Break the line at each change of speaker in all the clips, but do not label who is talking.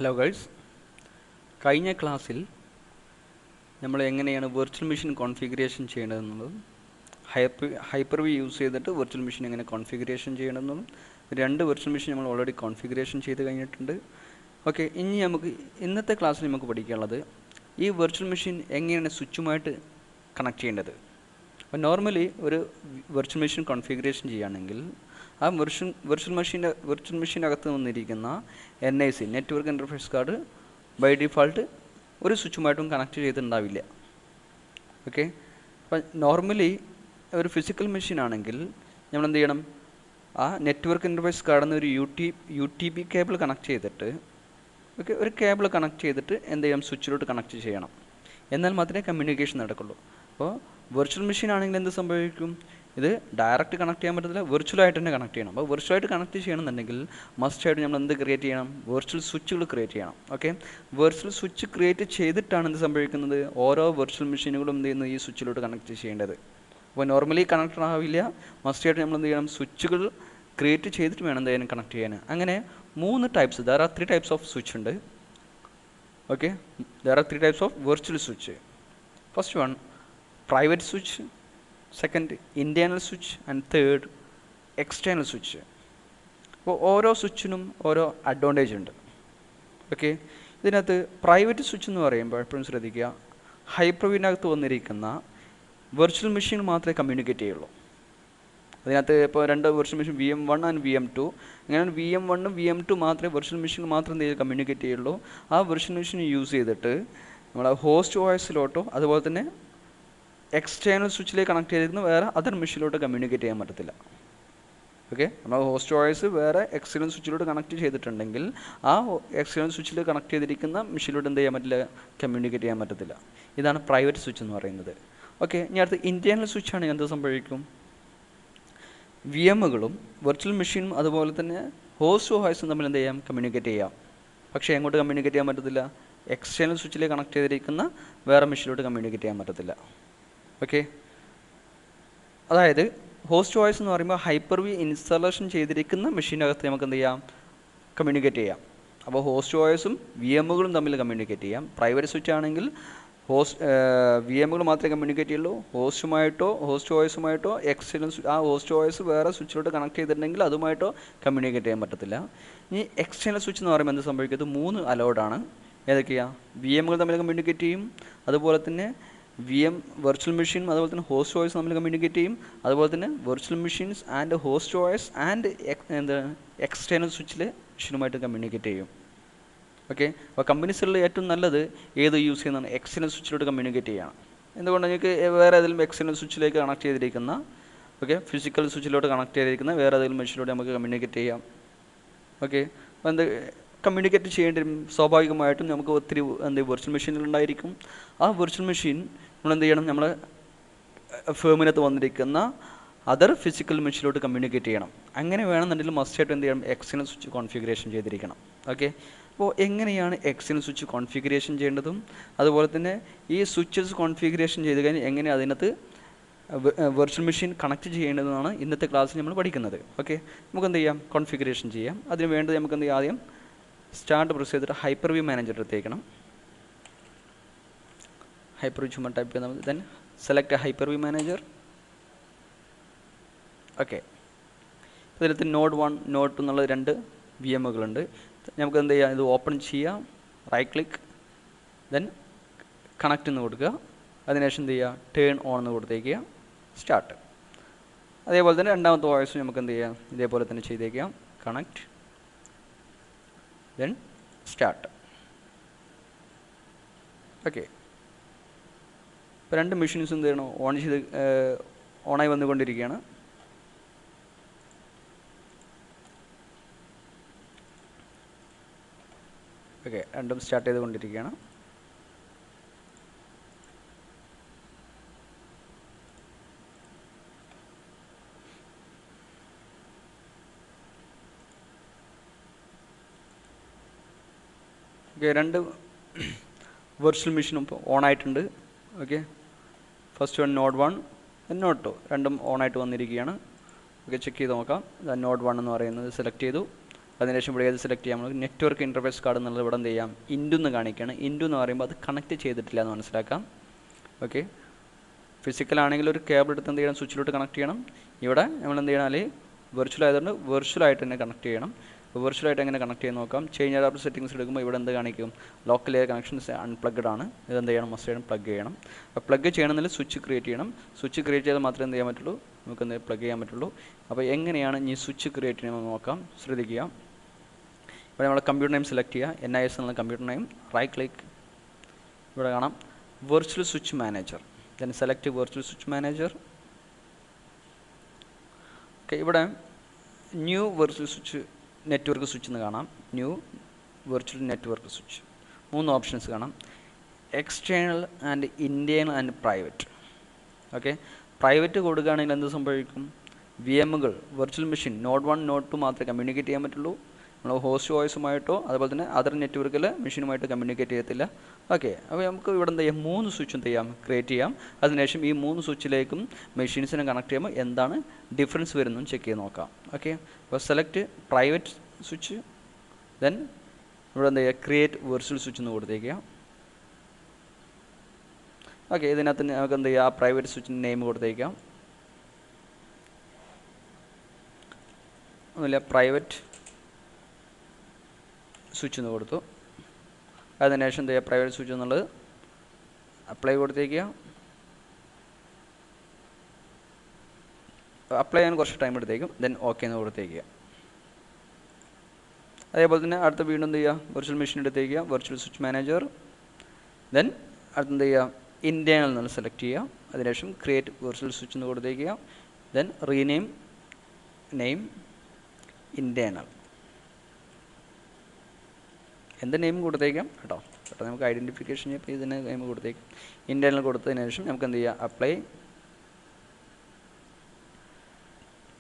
Hello guys, കഴിഞ്ഞ ക്ലാസ്സിൽ നമ്മൾ എങ്ങനെയാണ് വെർച്വൽ മെഷീൻ കോൺഫിഗറേഷൻ ചെയ്യേണ്ടതെന്നുള്ളതും ഹൈപ്പർ-വി യൂസ് ചെയ്തിട്ട് വെർച്വൽ മെഷീൻ എങ്ങനെ കോൺഫിഗറേഷൻ ചെയ്യണമെന്നും രണ്ട് വെർച്വൽ മെഷീൻ നമ്മൾ ഓൾറെഡി കോൺഫിഗറേഷൻ ചെയ്ത് കഴിഞ്ഞിട്ടുണ്ട്. ഓക്കെ, ഇനി നമുക്ക് ഇന്നത്തെ ക്ലാസ്സിൽ നമുക്ക് പഠിക്കാനുള്ളത് ഈ വെർച്വൽ മെഷീൻ എങ്ങനെയാണ് സ്വിച്ചുമായിട്ട് കണക്ട് ചെയ്യേണ്ടത്. അപ്പോൾ നോർമലി ഒരു വെർച്വൽ മെഷീൻ കോൺഫിഗറേഷൻ ചെയ്യുകയാണെങ്കിൽ ആ വെർച്വൽ മെഷീൻ്റെ അകത്ത് വന്നിരിക്കുന്ന NIC network interface card by default ഒരു സ്വിച്ചുമായിട്ടും കണക്ട് ചെയ്തിട്ടുണ്ടാവില്ല. ഓക്കെ, അപ്പം നോർമലി ഒരു ഫിസിക്കൽ മെഷീൻ ആണെങ്കിൽ നമ്മൾ എന്ത് ചെയ്യണം, ആ നെറ്റ്വർക്ക് ഇൻ്റർഫേസ് കാർഡിൽ നിന്ന് ഒരു UTP കേബിൾ കണക്ട് ചെയ്തിട്ട് ഒരു കേബിൾ കണക്ട് ചെയ്തിട്ട് എന്ത് ചെയ്യണം, സ്വിച്ചിലോട്ട് കണക്ട് ചെയ്യണം. എന്നാൽ മാത്രമേ കമ്മ്യൂണിക്കേഷൻ നടക്കുള്ളൂ. അപ്പോൾ വെർച്വൽ മെഷീൻ ആണെങ്കിൽ എന്ത് സംഭവിക്കും, ഇത് ഡയറക്റ്റ് കണക്ട് ചെയ്യാൻ പറ്റത്തില്ല, വെർച്വലായിട്ട് തന്നെ കണക്ട് ചെയ്യണം. അപ്പോൾ വെർച്വലായിട്ട് കണക്ട് ചെയ്യണമെന്നുണ്ടെങ്കിൽ മസ്റ്റായിട്ട് നമ്മൾ എന്ത് ക്രിയേറ്റ് ചെയ്യണം, വെർച്വൽ സ്വിച്ചുകൾ ക്രിയേറ്റ് ചെയ്യണം. ഓക്കെ, വെർച്വൽ സ്വിച്ച് ക്രിയേറ്റ് ചെയ്തിട്ടാണ് എന്ത് സംഭവിക്കുന്നത്, ഓരോ വെർച്വൽ മെഷീനുകളും എന്ത് ചെയ്യുന്നത്, ഈ സ്വിച്ചിലോട്ട് കണക്ട് ചെയ്യേണ്ടത്. അപ്പോൾ നോർമലി കണക്ട് ആവില്ല, മസ്റ്റായിട്ട് നമ്മൾ എന്ത് ചെയ്യണം, സ്വിച്ചുകൾ ക്രിയേറ്റ് ചെയ്തിട്ട് വേണം എന്തായാലും കണക്ട് ചെയ്യാൻ. അങ്ങനെ 3 types, there are 3 types of switch ഉണ്ട്. Okay, there are 3 types of virtual switch. First one, private switch. Second, internal switch. And third, external switch. അപ്പോൾ ഓരോ സ്വിച്ചിനും ഓരോ അഡ്വാൻറ്റേജ് ഉണ്ട്. ഓക്കെ, ഇതിനകത്ത് പ്രൈവറ്റ് സ്വിച്ച് എന്ന് പറയുമ്പോൾ എപ്പോഴും ശ്രദ്ധിക്കുക, ഹൈപ്പർ-വിനകത്ത് വന്നിരിക്കുന്ന വെർച്വൽ മെഷീൻ മാത്രമേ കമ്മ്യൂണിക്കേറ്റ് ചെയ്യുള്ളൂ. അതിനകത്ത് ഇപ്പോൾ 2 virtual machine VM1 and VM2, അങ്ങനെ VM1ഉം VM2 മാത്രമേ വെർച്വൽ മെഷീൻ മാത്രം എന്ത് കമ്മ്യൂണിക്കേറ്റ് ചെയ്യുള്ളൂ. ആ വെർച്വൽ മെഷീൻ യൂസ് ചെയ്തിട്ട് നമ്മൾ ഹോസ്റ്റ് OSലോട്ടോ അതുപോലെ തന്നെ എക്സ്റ്റേണൽ സ്വിച്ചിലേക്ക് കണക്ട് ചെയ്തിരിക്കുന്ന വേറെ അതർ മെഷീനിലോട്ട് കമ്മ്യൂണിക്കേറ്റ് ചെയ്യാൻ പറ്റത്തില്ല. ഓക്കെ, നമ്മൾ ഹോസ്റ്റ് OS വേറെ എക്സ്റ്റേണൽ സ്വിച്ചിലോട്ട് കണക്ട് ചെയ്തിട്ടുണ്ടെങ്കിൽ ആ എക്സ്റ്റേണൽ സ്വിച്ചിൽ കണക്ട് ചെയ്തിരിക്കുന്ന മെഷീനിലോട്ട് എന്ത് ചെയ്യാൻ പറ്റില്ല, കമ്മ്യൂണിക്കേറ്റ് ചെയ്യാൻ പറ്റത്തില്ല. ഇതാണ് പ്രൈവറ്റ് സ്വിച്ച് എന്ന് പറയുന്നത്. ഓക്കെ, ഇനി അടുത്ത് ഇൻറ്റേർണൽ സ്വിച്ച് ആണെങ്കിൽ എന്ത് സംഭവിക്കും, VMകളും വെർച്വൽ മെഷീനും അതുപോലെ തന്നെ ഹോസ്റ്റ് OSും തമ്മിൽ എന്ത് ചെയ്യാം, കമ്മ്യൂണിക്കേറ്റ് ചെയ്യാം. പക്ഷേ എങ്ങോട്ട് കമ്മ്യൂണിക്കേറ്റ് ചെയ്യാൻ പറ്റത്തില്ല, എക്സ്റ്റേണൽ സ്വിച്ചിലേക്ക് കണക്ട് ചെയ്തിരിക്കുന്ന വേറെ മെഷീനിലോട്ട് കമ്മ്യൂണിക്കേറ്റ് ചെയ്യാൻ പറ്റത്തില്ല. ഓക്കെ, അതായത് ഹോസ്റ്റ് OS എന്ന് പറയുമ്പോൾ ഹൈപ്പർ-വി ഇൻസ്റ്റാളേഷൻ ചെയ്തിരിക്കുന്ന മെഷീനകത്ത് നമുക്ക് എന്ത് ചെയ്യാം, കമ്മ്യൂണിക്കേറ്റ് ചെയ്യാം. അപ്പോൾ ഹോസ്റ്റ് OSും VMകളും തമ്മിൽ കമ്മ്യൂണിക്കേറ്റ് ചെയ്യാം. പ്രൈവറ്റ് സ്വിച്ച് ആണെങ്കിൽ VMകൾ മാത്രമേ കമ്മ്യൂണിക്കേറ്റ് ചെയ്യുള്ളൂ. ഹോസ്റ്റ് OSുമായിട്ടോ എക്സ്റ്റേണൽ ആ ഹോസ്റ്റ് OS വേറെ സ്വിച്ചിലോട്ട് കണക്ട് ചെയ്തിട്ടുണ്ടെങ്കിൽ അതുമായിട്ടോ കമ്മ്യൂണിക്കേറ്റ് ചെയ്യാൻ പറ്റത്തില്ല. ഇനി എക്സ്റ്റേണൽ സ്വിച്ച് എന്ന് പറയുമ്പോൾ എന്ത് സംഭവിക്കുന്നത്, 3 അലൗഡാണ്. ഏതൊക്കെയാണ്, VMകൾ തമ്മിൽ കമ്മ്യൂണിക്കേറ്റ് ചെയ്യും, അതുപോലെ തന്നെ വെർച്വൽ മെഷീൻ അതുപോലെ തന്നെ ഹോസ്റ്റ് OS തമ്മിൽ കമ്മ്യൂണിക്കേറ്റ് ചെയ്യും, അതുപോലെ തന്നെ virtual machines and host OS and external സ്വിച്ചിലെ മെഷീനുമായിട്ട് കമ്മ്യൂണിക്കേറ്റ് ചെയ്യും. ഓക്കെ, അപ്പോൾ കമ്പനീസിൽ ഏറ്റവും നല്ലത് ഏത് യൂസ് ചെയ്യുന്നതാണ്, എക്സ്റ്റേണൽ സ്വിച്ചിലോട്ട് കമ്മ്യൂണിക്കേറ്റ് ചെയ്യണം. എന്തുകൊണ്ട്, നിങ്ങൾക്ക് വേറെ ഏതെങ്കിലും എക്സ്റ്റേണൽ സ്വിച്ചിലേക്ക് കണക്ട് ചെയ്തിരിക്കുന്ന ഫിസിക്കൽ സ്വിച്ചിലോട്ട് കണക്ട് ചെയ്തിരിക്കുന്ന വേറെ ഏതെങ്കിലും മെഷീനിലോട്ട് നമുക്ക് കമ്മ്യൂണിക്കേറ്റ് ചെയ്യാം. ഓക്കെ, അപ്പോൾ കമ്മ്യൂണിക്കേറ്റ് ചെയ്യേണ്ടി സ്വാഭാവികമായിട്ടും നമുക്ക് ഒത്തിരി വെർച്വൽ മെഷീനുകളുണ്ടായിരിക്കും. ആ വെർച്വൽ മെഷീൻ നമ്മൾ എന്ത് ചെയ്യണം, നമ്മൾ ഫേമിനകത്ത് വന്നിരിക്കുന്ന അതർ ഫിസിക്കൽ മെഷീനിലോട്ട് കമ്മ്യൂണിക്കേറ്റ് ചെയ്യണം. അങ്ങനെ വേണമെന്നുണ്ടെങ്കിൽ മസ്റ്റായിട്ട് എന്ത് ചെയ്യണം, എക്സ്റ്റേണൽ സ്വിച്ച് കോൺഫിഗറേഷൻ ചെയ്തിരിക്കണം. ഓക്കെ, അപ്പോൾ എങ്ങനെയാണ് എക്സ്റ്റേണൽ സ്വിച്ച് കോൺഫിഗറേഷൻ ചെയ്യേണ്ടതും അതുപോലെ തന്നെ ഈ സ്വിച്ചസ് കോൺഫിഗറേഷൻ ചെയ്ത് കഴിഞ്ഞാൽ എങ്ങനെ അതിനകത്ത് വെർച്വൽ മെഷീൻ കണക്ട് ചെയ്യേണ്ടതെന്നാണ് ഇന്നത്തെ ക്ലാസ്സിൽ നമ്മൾ പഠിക്കുന്നത്. ഓക്കെ, നമുക്ക് എന്ത് ചെയ്യാം, കോൺഫിഗറേഷൻ ചെയ്യാം. അതിന് വേണ്ടത് നമുക്ക് എന്ത് ചെയ്യാം, ആദ്യം സ്റ്റാർട്ട് പ്രസ് ചെയ്തിട്ട് ഹൈപ്പർ-വി മാനേജർ എടുത്തേക്കണം. ഹൈപ്പർ-വി ചുമ്മാ ടൈപ്പ് ചെയ്താൽ മതി. Then select hyper-V manager. Okay, ഇതിനകത്ത് നോഡ് 1 നോഡ് 2 എന്നുള്ള 2 VMകളുണ്ട്. നമുക്ക് എന്ത് ചെയ്യാം, ഇത് ഓപ്പൺ ചെയ്യാം, റൈറ്റ് ക്ലിക്ക്, ദെൻ കണക്ട് എന്ന് കൊടുക്കുക. അതിനുശേഷം എന്ത് ചെയ്യുക, ടേൺ ഓൺ എന്ന് കൊടുത്തേക്കുക, സ്റ്റാർട്ട്. അതേപോലെ തന്നെ രണ്ടാമത്തെ വോയിസ് നമുക്ക് എന്ത് ചെയ്യാം, ഇതേപോലെ തന്നെ ചെയ്തേക്കാം, കണക്ട്, ദെൻ സ്റ്റാർട്ട്. ഓക്കെ, ഇപ്പോൾ 2 മെഷീൻസ് എന്ത് ചെയ്യണം, ഓണായി വന്നുകൊണ്ടിരിക്കുകയാണ്. ഓക്കെ, രണ്ടും സ്റ്റാർട്ട് ചെയ്തുകൊണ്ടിരിക്കുകയാണ്. ഓക്കെ, 2 വെർച്വൽ മെഷീനും ഇപ്പോൾ ഓണായിട്ടുണ്ട്. Okay, first one node 1 node 2 രണ്ടും ഓണായിട്ട് വന്നിരിക്കുകയാണ്. ഓക്കെ, ചെക്ക് ചെയ്ത് നോക്കാം. നോഡ് 1 എന്ന് പറയുന്നത് സെലക്ട് ചെയ്തു. അതിനുശേഷം ഇവിടെ ഏത് സെലക്ട് ചെയ്യാം, നമുക്ക് നെറ്റ്വർക്ക് ഇൻ്റർഫേസ് കാർഡ് എന്നുള്ളത് ഇവിടെ എന്ത് ചെയ്യാം, ഇൻറ്റു എന്ന് കാണിക്കുകയാണ്. ഇൻറ്റു എന്ന് പറയുമ്പോൾ അത് കണക്ട് ചെയ്തിട്ടില്ല എന്ന് മനസ്സിലാക്കാം. ഓക്കെ, ഫിസിക്കലാണെങ്കിൽ ഒരു കേബിൾ എടുത്ത് എന്ത് ചെയ്യണം, സ്വിച്ചിലോട്ട് കണക്ട് ചെയ്യണം. ഇവിടെ നമ്മൾ എന്ത് ചെയ്യണം, അല്ലെങ്കിൽ വെർച്വൽ ആയതുകൊണ്ട് വെർച്വലായിട്ട് തന്നെ കണക്ട് ചെയ്യണം. അപ്പോൾ വെർച്വലായിട്ട് എങ്ങനെ കണക്ട് ചെയ്ത് നോക്കാം. ചേഞ്ച് അഡാപ്റ്റർ സെറ്റിംഗ്സ് എടുക്കുമ്പോൾ ഇവിടെ എന്ത് കാണിക്കും, ലോക്കൽ എയർ കണക്ഷൻസ് അൺപ്ലഗ്ഡ് ആണ്. ഇതെന്ത് ചെയ്യണം, മസ്റ്റ് ചെയ്യണം, പ്ലഗ് ചെയ്യണം. അപ്പോൾ പ്ലഗ് ചെയ്യണമെങ്കിൽ സ്വിച്ച് ക്രിയേറ്റ് ചെയ്യണം. സ്വിച്ച് ക്രിയേറ്റ് ചെയ്താൽ മാത്രമേ എന്ത് ചെയ്യാൻ പറ്റുള്ളൂ, നമുക്ക് എന്ത് പ്ലഗ് ചെയ്യാൻ പറ്റുള്ളൂ. അപ്പോൾ എങ്ങനെയാണ് ഈ സ്വിച്ച് ക്രിയേറ്റ് ചെയ്യണമെന്ന് നോക്കാം. ശ്രദ്ധിക്കുക, ഇവിടെ നമ്മൾ കമ്പ്യൂട്ടർ നെയിം സെലക്ട് ചെയ്യുക, NIS എന്നുള്ള കമ്പ്യൂട്ടർ നെയിം. റൈറ്റ് ക്ലിക്ക്, ഇവിടെ കാണാം virtual switch manager. Then select virtual switch manager. Okay, ഇവിടെ new virtual switch network switch എന്ന് കാണാം. New virtual network switch 3 options കാണാം. External and internal and private. Okay, private കൊടുക്കുകയാണെങ്കിൽ എന്ത് സംഭവിക്കും, VMകൾ വെർച്വൽ മെഷീൻ നോഡ് 1 നോഡ് 2 മാത്രമേ കമ്മ്യൂണിക്കേറ്റ് ചെയ്യാൻ പറ്റുള്ളൂ. നമ്മൾ ഹോസ്റ്റ് വോയിസുമായിട്ടോ അതുപോലെ തന്നെ അതർ നെറ്റ്വർക്കിൽ മെഷീനുമായിട്ട് കമ്മ്യൂണിക്കേറ്റ് ചെയ്യത്തില്ല. ഓക്കെ, അപ്പോൾ നമുക്ക് ഇവിടെ എന്ത് ചെയ്യാം, 3 സ്വിച്ചും ചെയ്യാം, ക്രിയേറ്റ് ചെയ്യാം. അതിനുശേഷം ഈ 3 സ്വിച്ചിലേക്കും മെഷീൻസിനെ കണക്ട് ചെയ്യുമ്പോൾ എന്താണ് ഡിഫറൻസ് വരുന്നതെന്ന് ചെക്ക് ചെയ്ത് നോക്കാം. ഓക്കെ, അപ്പോൾ സെലക്ട് പ്രൈവറ്റ് സ്വിച്ച്. ദെൻ ഇവിടെ എന്ത് ചെയ്യുക, ക്രിയേറ്റ് വെർച്വൽ സ്വിച്ച് എന്ന് കൊടുത്തേക്കുക. ഓക്കെ, ഇതിനകത്ത് നമുക്ക് എന്ത് ചെയ്യുക, ആ പ്രൈവറ്റ് സ്വിച്ചിൻ്റെ നെയിം കൊടുത്തേക്കാം. ഒന്നുമില്ല, പ്രൈവറ്റ് സ്വിച്ച് എന്ന് കൊടുത്തു. അതിനുശേഷം എന്ത് ചെയ്യുക, പ്രൈവറ്റ് സ്വിച്ച് എന്നുള്ളത് അപ്ലൈ കൊടുത്തേക്കുക. അപ്ലൈ ചെയ്യാൻ കുറച്ച് ടൈം എടുത്തേക്കും. ദെൻ ഓക്കെ എന്ന് കൊടുത്തേക്കുക. അതേപോലെ തന്നെ അടുത്ത വീണ്ടും എന്ത് ചെയ്യുക, വെർച്വൽ മെഷീൻ എടുത്തേക്കുക, വെർച്വൽ സ്വിച്ച് മാനേജർ. ദെൻ അടുത്ത് എന്ത് ചെയ്യുക, ഇൻറ്റേണൽ എന്നുള്ള സെലക്ട് ചെയ്യുക. അതിനുശേഷം ക്രിയേറ്റ് വെർച്വൽ സ്വിച്ച് എന്ന് കൊടുത്തേക്കുക. Then rename name internal. എന്ത് നെയിം കൊടുത്തേക്കാം കേട്ടോ, കേട്ടോ നമുക്ക് ഐഡൻറ്റിഫിക്കേഷൻ ചെയ്യുമ്പോൾ ഇതിന് നെയിം കൊടുത്തേക്കാം. ഇൻറ്റേണൽ കൊടുത്തതിന് ശേഷം നമുക്ക് എന്ത് ചെയ്യുക, apply.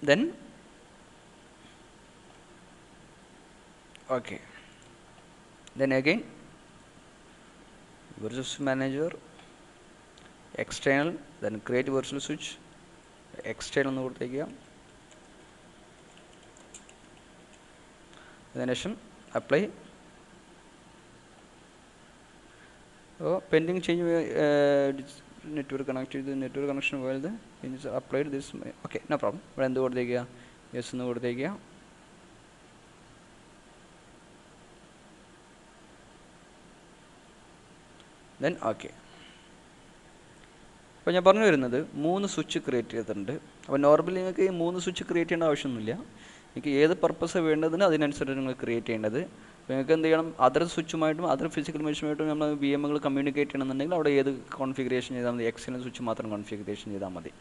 Then okay, then again virtual switch manager, external, then create virtual switch, external എന്ന് കൊടുത്തേക്കുക. അതിനുശേഷം അപ്ലൈ. അപ്പോൾ പെൻഡിങ് ചേഞ്ച് നെറ്റ്വർക്ക് കണക്ട് ചെയ്ത് നെറ്റ്വർക്ക് കണക്ഷൻ പോയത് applied this. Okay, no problem. ഇവിടെ എന്ത് കൊടുത്തേക്കുക, യെസ് എന്ന് കൊടുത്തേക്കുക. Then okay. അപ്പോൾ ഞാൻ പറഞ്ഞു വരുന്നത് 3 സ്വിച്ച് ക്രിയേറ്റ് ചെയ്തിട്ടുണ്ട്. അപ്പോൾ നോർമലി നിങ്ങൾക്ക് ഈ 3 സ്വിച്ച് ക്രിയേറ്റ് ചെയ്യേണ്ട ആവശ്യമൊന്നുമില്ല. നിങ്ങൾക്ക് ഏത് പർപ്പസ് വേണ്ടതിന് അതിനനുസരിച്ച് നിങ്ങൾ ക്രിയേറ്റ് ചെയ്യേണ്ടത്. അപ്പോൾ നിങ്ങൾക്ക് എന്ത് ചെയ്യണം, അതർ സ്വിച്ചുമായിട്ടും അതർ ഫിസിക്കൽ മെഷീനുമായിട്ടും നമ്മൾ VMകൾ കമ്മ്യൂണിക്കേറ്റ് ചെയ്യണമെന്നുണ്ടെങ്കിൽ അവിടെ ഏത് കോൺഫിഗറേഷൻ ചെയ്താൽ മതി, എക്സ്റ്റേണൽ സ്വിച്ച് മാത്രം കോൺഫിഗറേഷൻ ചെയ്താൽ മതി.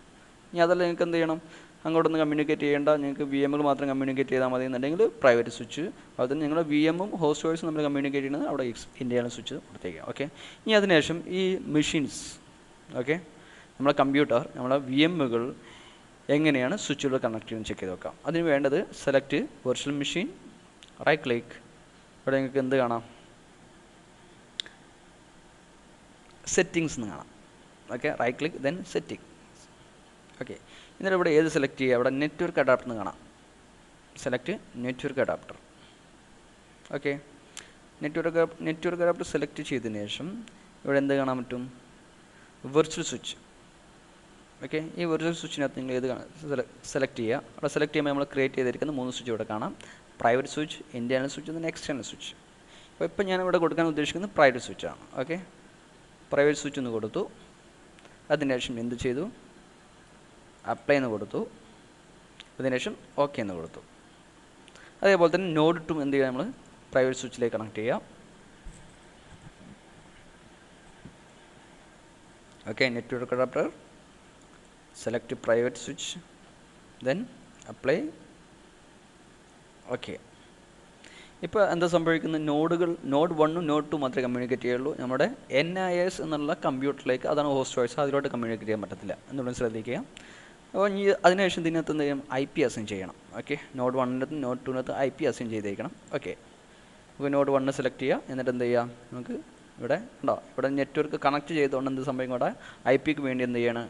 ഇനി അതല്ല നിങ്ങൾക്ക് എന്ത് ചെയ്യണം, അങ്ങോട്ടൊന്ന് കമ്മ്യൂണിക്കേറ്റ് ചെയ്യേണ്ട, നിങ്ങൾക്ക് VMകൾ മാത്രം കമ്മ്യൂണിക്കേറ്റ് ചെയ്താൽ മതി എന്നുണ്ടെങ്കിൽ പ്രൈവറ്റ് സ്വിച്ച്. അതുപോലെ നിങ്ങളുടെ VMും ഹോസ്റ്റ് വോയിസും നമ്മൾ കമ്മ്യൂണിക്കേറ്റ് ചെയ്യുന്നത് അവിടെ ഇൻറ്റേണൽ സ്വിച്ച് കൊടുത്തേക്കുക. ഓക്കെ, ഇനി അതിനുശേഷം ഈ മെഷീൻസ്, ഓക്കെ, നമ്മളെ കമ്പ്യൂട്ടർ, നമ്മളെ VMകൾ എങ്ങനെയാണ് സ്വിച്ചുകൾ കണക്ട് ചെയ്യുന്നത് ചെക്ക് ചെയ്ത് നോക്കാം. അതിന് വേണ്ടത് select virtual machine, right click. ഇവിടെ നിങ്ങൾക്ക് എന്ത് കാണാം, സെറ്റിങ്സ് എന്ന് കാണാം. Okay, right click, then setting. Okay, എന്നിട്ട് ഇവിടെ ഏത് സെലക്ട് ചെയ്യുക, ഇവിടെ നെറ്റ്വർക്ക് അഡാപ്റ്റർ എന്ന് കാണാം. Select network adapter. Okay, network adapter select ചെയ്തതിന് ശേഷം ഇവിടെ എന്ത് കാണാൻ പറ്റും, വെർച്വൽ സ്വിച്ച്. ഓക്കെ, ഈ വെർച്വൽ സ്വിച്ചിനകത്ത് നിങ്ങൾ ഏത് സെലക്ട് ചെയ്യുക. അവിടെ സെലക്ട് ചെയ്യുമ്പോൾ നമ്മൾ ക്രിയേറ്റ് ചെയ്തിരിക്കുന്ന 3 സ്വിച്ച് ഇവിടെ കാണാം. Private switch, internal switch, then external switch. അപ്പോൾ ഇപ്പോൾ ഞാനിവിടെ കൊടുക്കാൻ ഉദ്ദേശിക്കുന്നത് പ്രൈവറ്റ് സ്വിച്ചാണ്. ഓക്കെ, പ്രൈവറ്റ് സ്വിച്ച് എന്ന് കൊടുത്തു. അതിനുശേഷം എന്ത് ചെയ്തു, അപ്ലൈ എന്ന് കൊടുത്തു. അതിനുശേഷം ഓക്കെ എന്ന് കൊടുത്തു. അതേപോലെ തന്നെ നോഡ് 2 എന്ത് ചെയ്യുക, നമ്മൾ പ്രൈവറ്റ് സ്വിച്ചിലേക്ക് കണക്ട് ചെയ്യുക. Okay, network adapter, select private switch, then apply. Okay, ഇപ്പോൾ എന്താ സംഭവിക്കുന്നത്, നോഡ് 1ഉം നോഡ് 2 മാത്രമേ കമ്മ്യൂണിക്കേറ്റ് ചെയ്യുള്ളൂ. നമ്മുടെ NIS എന്നുള്ള കമ്പ്യൂട്ടറിലേക്ക്, അതാണ് ഹോസ്റ്റ് വോയിസ്, അതിലോട്ട് കമ്മ്യൂണിക്കേറ്റ് ചെയ്യാൻ പറ്റത്തില്ല എന്നുള്ളത് ശ്രദ്ധിക്കുക. അപ്പോൾ അതിനുശേഷം ഇതിനകത്ത് എന്ത് ചെയ്യണം, IP അസൈൻ ചെയ്യണം. ഓക്കെ, നോഡ് 1-നകത്ത് നോഡ് 2-നകത്ത് IP അസൈൻ ചെയ്തേക്കണം. ഓക്കെ, നമുക്ക് നോഡ് 1 സെലക്ട് ചെയ്യുക. എന്നിട്ട് എന്ത് ചെയ്യുക, നമുക്ക് ഇവിടെ ഉണ്ടോ, ഇവിടെ നെറ്റ്വർക്ക് കണക്ട് ചെയ്തുകൊണ്ട് എന്ത് സംഭവിക്കും, ഇവിടെ IP ക്ക് വേണ്ടി എന്ത് ചെയ്യണം,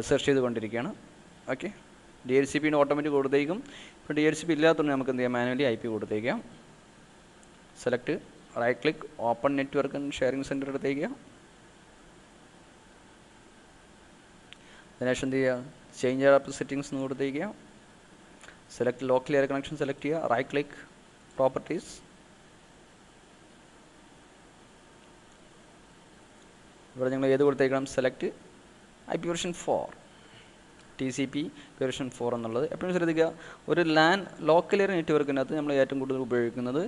സെർച്ച് ചെയ്തുകൊണ്ടിരിക്കുകയാണ്. ഓക്കെ, DHCP ഓട്ടോമാറ്റിക് കൊടുത്തേക്കും. ഇപ്പോൾ DHCP ഇല്ലാത്തതുകൊണ്ട് നമുക്ക് എന്ത് ചെയ്യാം, മാനുവലി IP കൊടുത്തേക്കാം. Select, right click, open network and sharing centre എടുത്തേക്കാം. അതിനുശേഷം എന്ത് ചെയ്യുക, ചേഞ്ച് ആപ്പ് സെറ്റിംഗ്സ് എന്ന് കൊടുത്തേക്കുക. Select local area connection select ചെയ്യുക. Right click, properties. ഇവിടെ നിങ്ങൾ ഏത് കൊടുത്തേക്കണം, select IP version 4, TCP version 4 എന്നുള്ളത്. എപ്പോഴും ശ്രദ്ധിക്കുക, ഒരു ലോക്കൽ എയർ നെറ്റ്വർക്കിനകത്ത് നമ്മൾ ഏറ്റവും കൂടുതൽ ഉപയോഗിക്കുന്നത്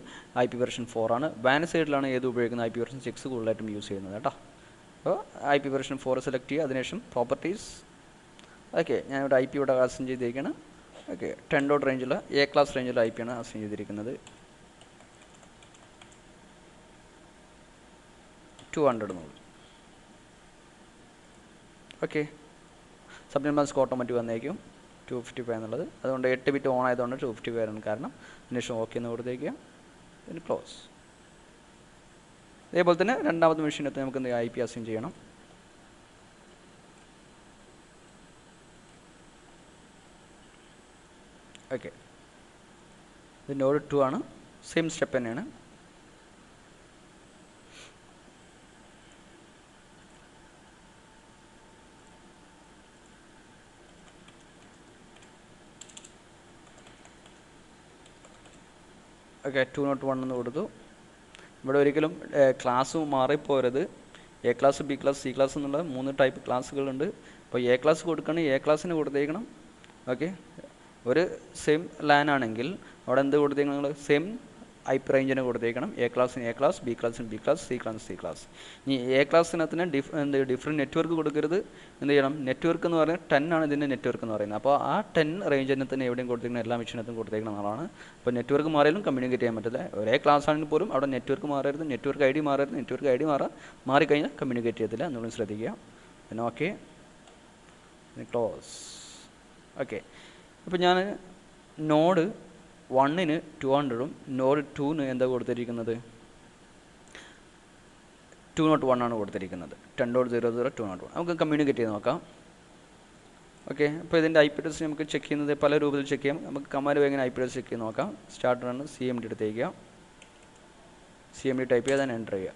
IP വെർഷൻ 4 ആണ്. വാൻ സൈഡിലാണ് ഏത് ഉപയോഗിക്കുന്നത്, IP വെർഷൻ 6 കൂടുതലായിട്ടും യൂസ് ചെയ്യുന്നത് കേട്ടോ. അപ്പോൾ IP വെർഷൻ 4 സെലക്ട് ചെയ്യുക. അതിനുശേഷം പ്രോപ്പർട്ടീസ്. ഓക്കെ, ഞാനിവിടെ IP ഇവിടെ അസൈൻ ചെയ്തിരിക്കുകയാണ്. ഓക്കെ, 10 റേഞ്ചുള്ള A ക്ലാസ് റേഞ്ചുള്ള IP ആണ് അസൈൻ ചെയ്തിരിക്കുന്നത്. 200 എന്നുള്ളത്. ഓക്കെ, സബ്നെറ്റ് മാസ്ക് ഓട്ടോമാറ്റിക് വന്നേക്കും 255 എന്നുള്ളത്. അതുകൊണ്ട് 8 ബിറ്റ് ഓൺ ആയതുകൊണ്ട് 255 ആണ് കാരണം. അതിനുശേഷം ഓക്കെ എന്ന് കൊടുത്തേക്കുക. പിന്നെ ക്ലോസ്. അതേപോലെ തന്നെ രണ്ടാമത്തെ മെഷീനകത്ത് നമുക്ക് എന്ത് IP അസൈൻ ചെയ്യണം. ഓക്കെ, ഇത് നോഡ് 2 ആണ്. സെയിം സ്റ്റെപ്പ് തന്നെയാണ്. ഓക്കെ, 201 എന്ന് കൊടുത്തു. ഇവിടെ ഒരിക്കലും ക്ലാസ് മാറിപ്പോരുത്. A class, B class, C class എന്നുള്ള 3 ടൈപ്പ് ക്ലാസ്സുകളുണ്ട്. അപ്പോൾ A ക്ലാസ് കൊടുക്കുകയാണെങ്കിൽ A ക്ലാസ്സിന് കൊടുത്തേക്കണം. ഓക്കെ, ഒരു സെയിം ലാൻ ആണെങ്കിൽ അവിടെ എന്ത് കൊടുത്തേക്കണം, നിങ്ങൾ സെയിം IP റേഞ്ചിന് കൊടുത്തേക്കണം. A ക്ലാസ്സിന് A ക്ലാസ്, B ക്ലാസ്സിന് B ക്ലാസ്, C ക്ലാസ്സിന് C ക്ലാസ്. ഇനി A ക്ലാസ്സിനകത്തിന് ഡിഫറെൻറ്റ് നെറ്റ്വർക്ക് കൊടുക്കരുത്. എന്ത് ചെയ്യണം, നെറ്റ്വർക്ക് എന്ന് പറയുന്നത് 10 ആണ് ഇതിൻ്റെ നെറ്റ്വർക്ക് എന്ന് പറയുന്നത്. അപ്പോൾ ആ 10 റേഞ്ചിനെ തന്നെ എവിടെയും കൊടുത്തേക്കണം, എല്ലാ മെഷീനകത്തും കൊടുത്തേക്കണം എന്നുള്ളതാണ്. അപ്പോൾ നെറ്റ്വർക്ക് മാറിയാലും കമ്മ്യൂണിക്കേറ്റ് ചെയ്യാൻ പറ്റില്ല. ഒരേ ക്ലാസ് ആണെങ്കിൽ പോലും അവിടെ നെറ്റ്വർക്ക് മാറരുത്, നെറ്റ്വർക്ക് ID മാറരുത്. നെറ്റ്വർക്ക് ID മാറിക്കഴിഞ്ഞാൽ കമ്മ്യൂണിക്കേറ്റ് ചെയ്യത്തില്ല എന്നുള്ളത് ശ്രദ്ധിക്കുക. പിന്നെ ഓക്കെ, ക്ലോസ്. ഓക്കെ, അപ്പോൾ ഞാൻ നോഡ് 1-ന് 200-ഉം നോഡ് 2-ന് എന്താ കൊടുത്തിരിക്കുന്നത്, 201 ആണ് കൊടുത്തിരിക്കുന്നത്. 10.00 നമുക്ക് കമ്മ്യൂണിക്കേറ്റ് ചെയ്ത് നോക്കാം. ഓക്കെ, അപ്പോൾ ഇതിൻ്റെ IP അഡ്രസ് നമുക്ക് ചെക്ക് ചെയ്യുന്നത് പല രൂപത്തിൽ ചെക്ക് ചെയ്യാം. നമുക്ക് കമാൻഡ് എങ്ങനെ IP അഡ്രസ് ചെക്ക് ചെയ്ത് നോക്കാം. സ്റ്റാർട്ടർ ആണ് CMD എടുത്തേക്കുക. CMD ടൈപ്പ് ചെയ്ത് തന്നെ എൻ്റർ ചെയ്യുക.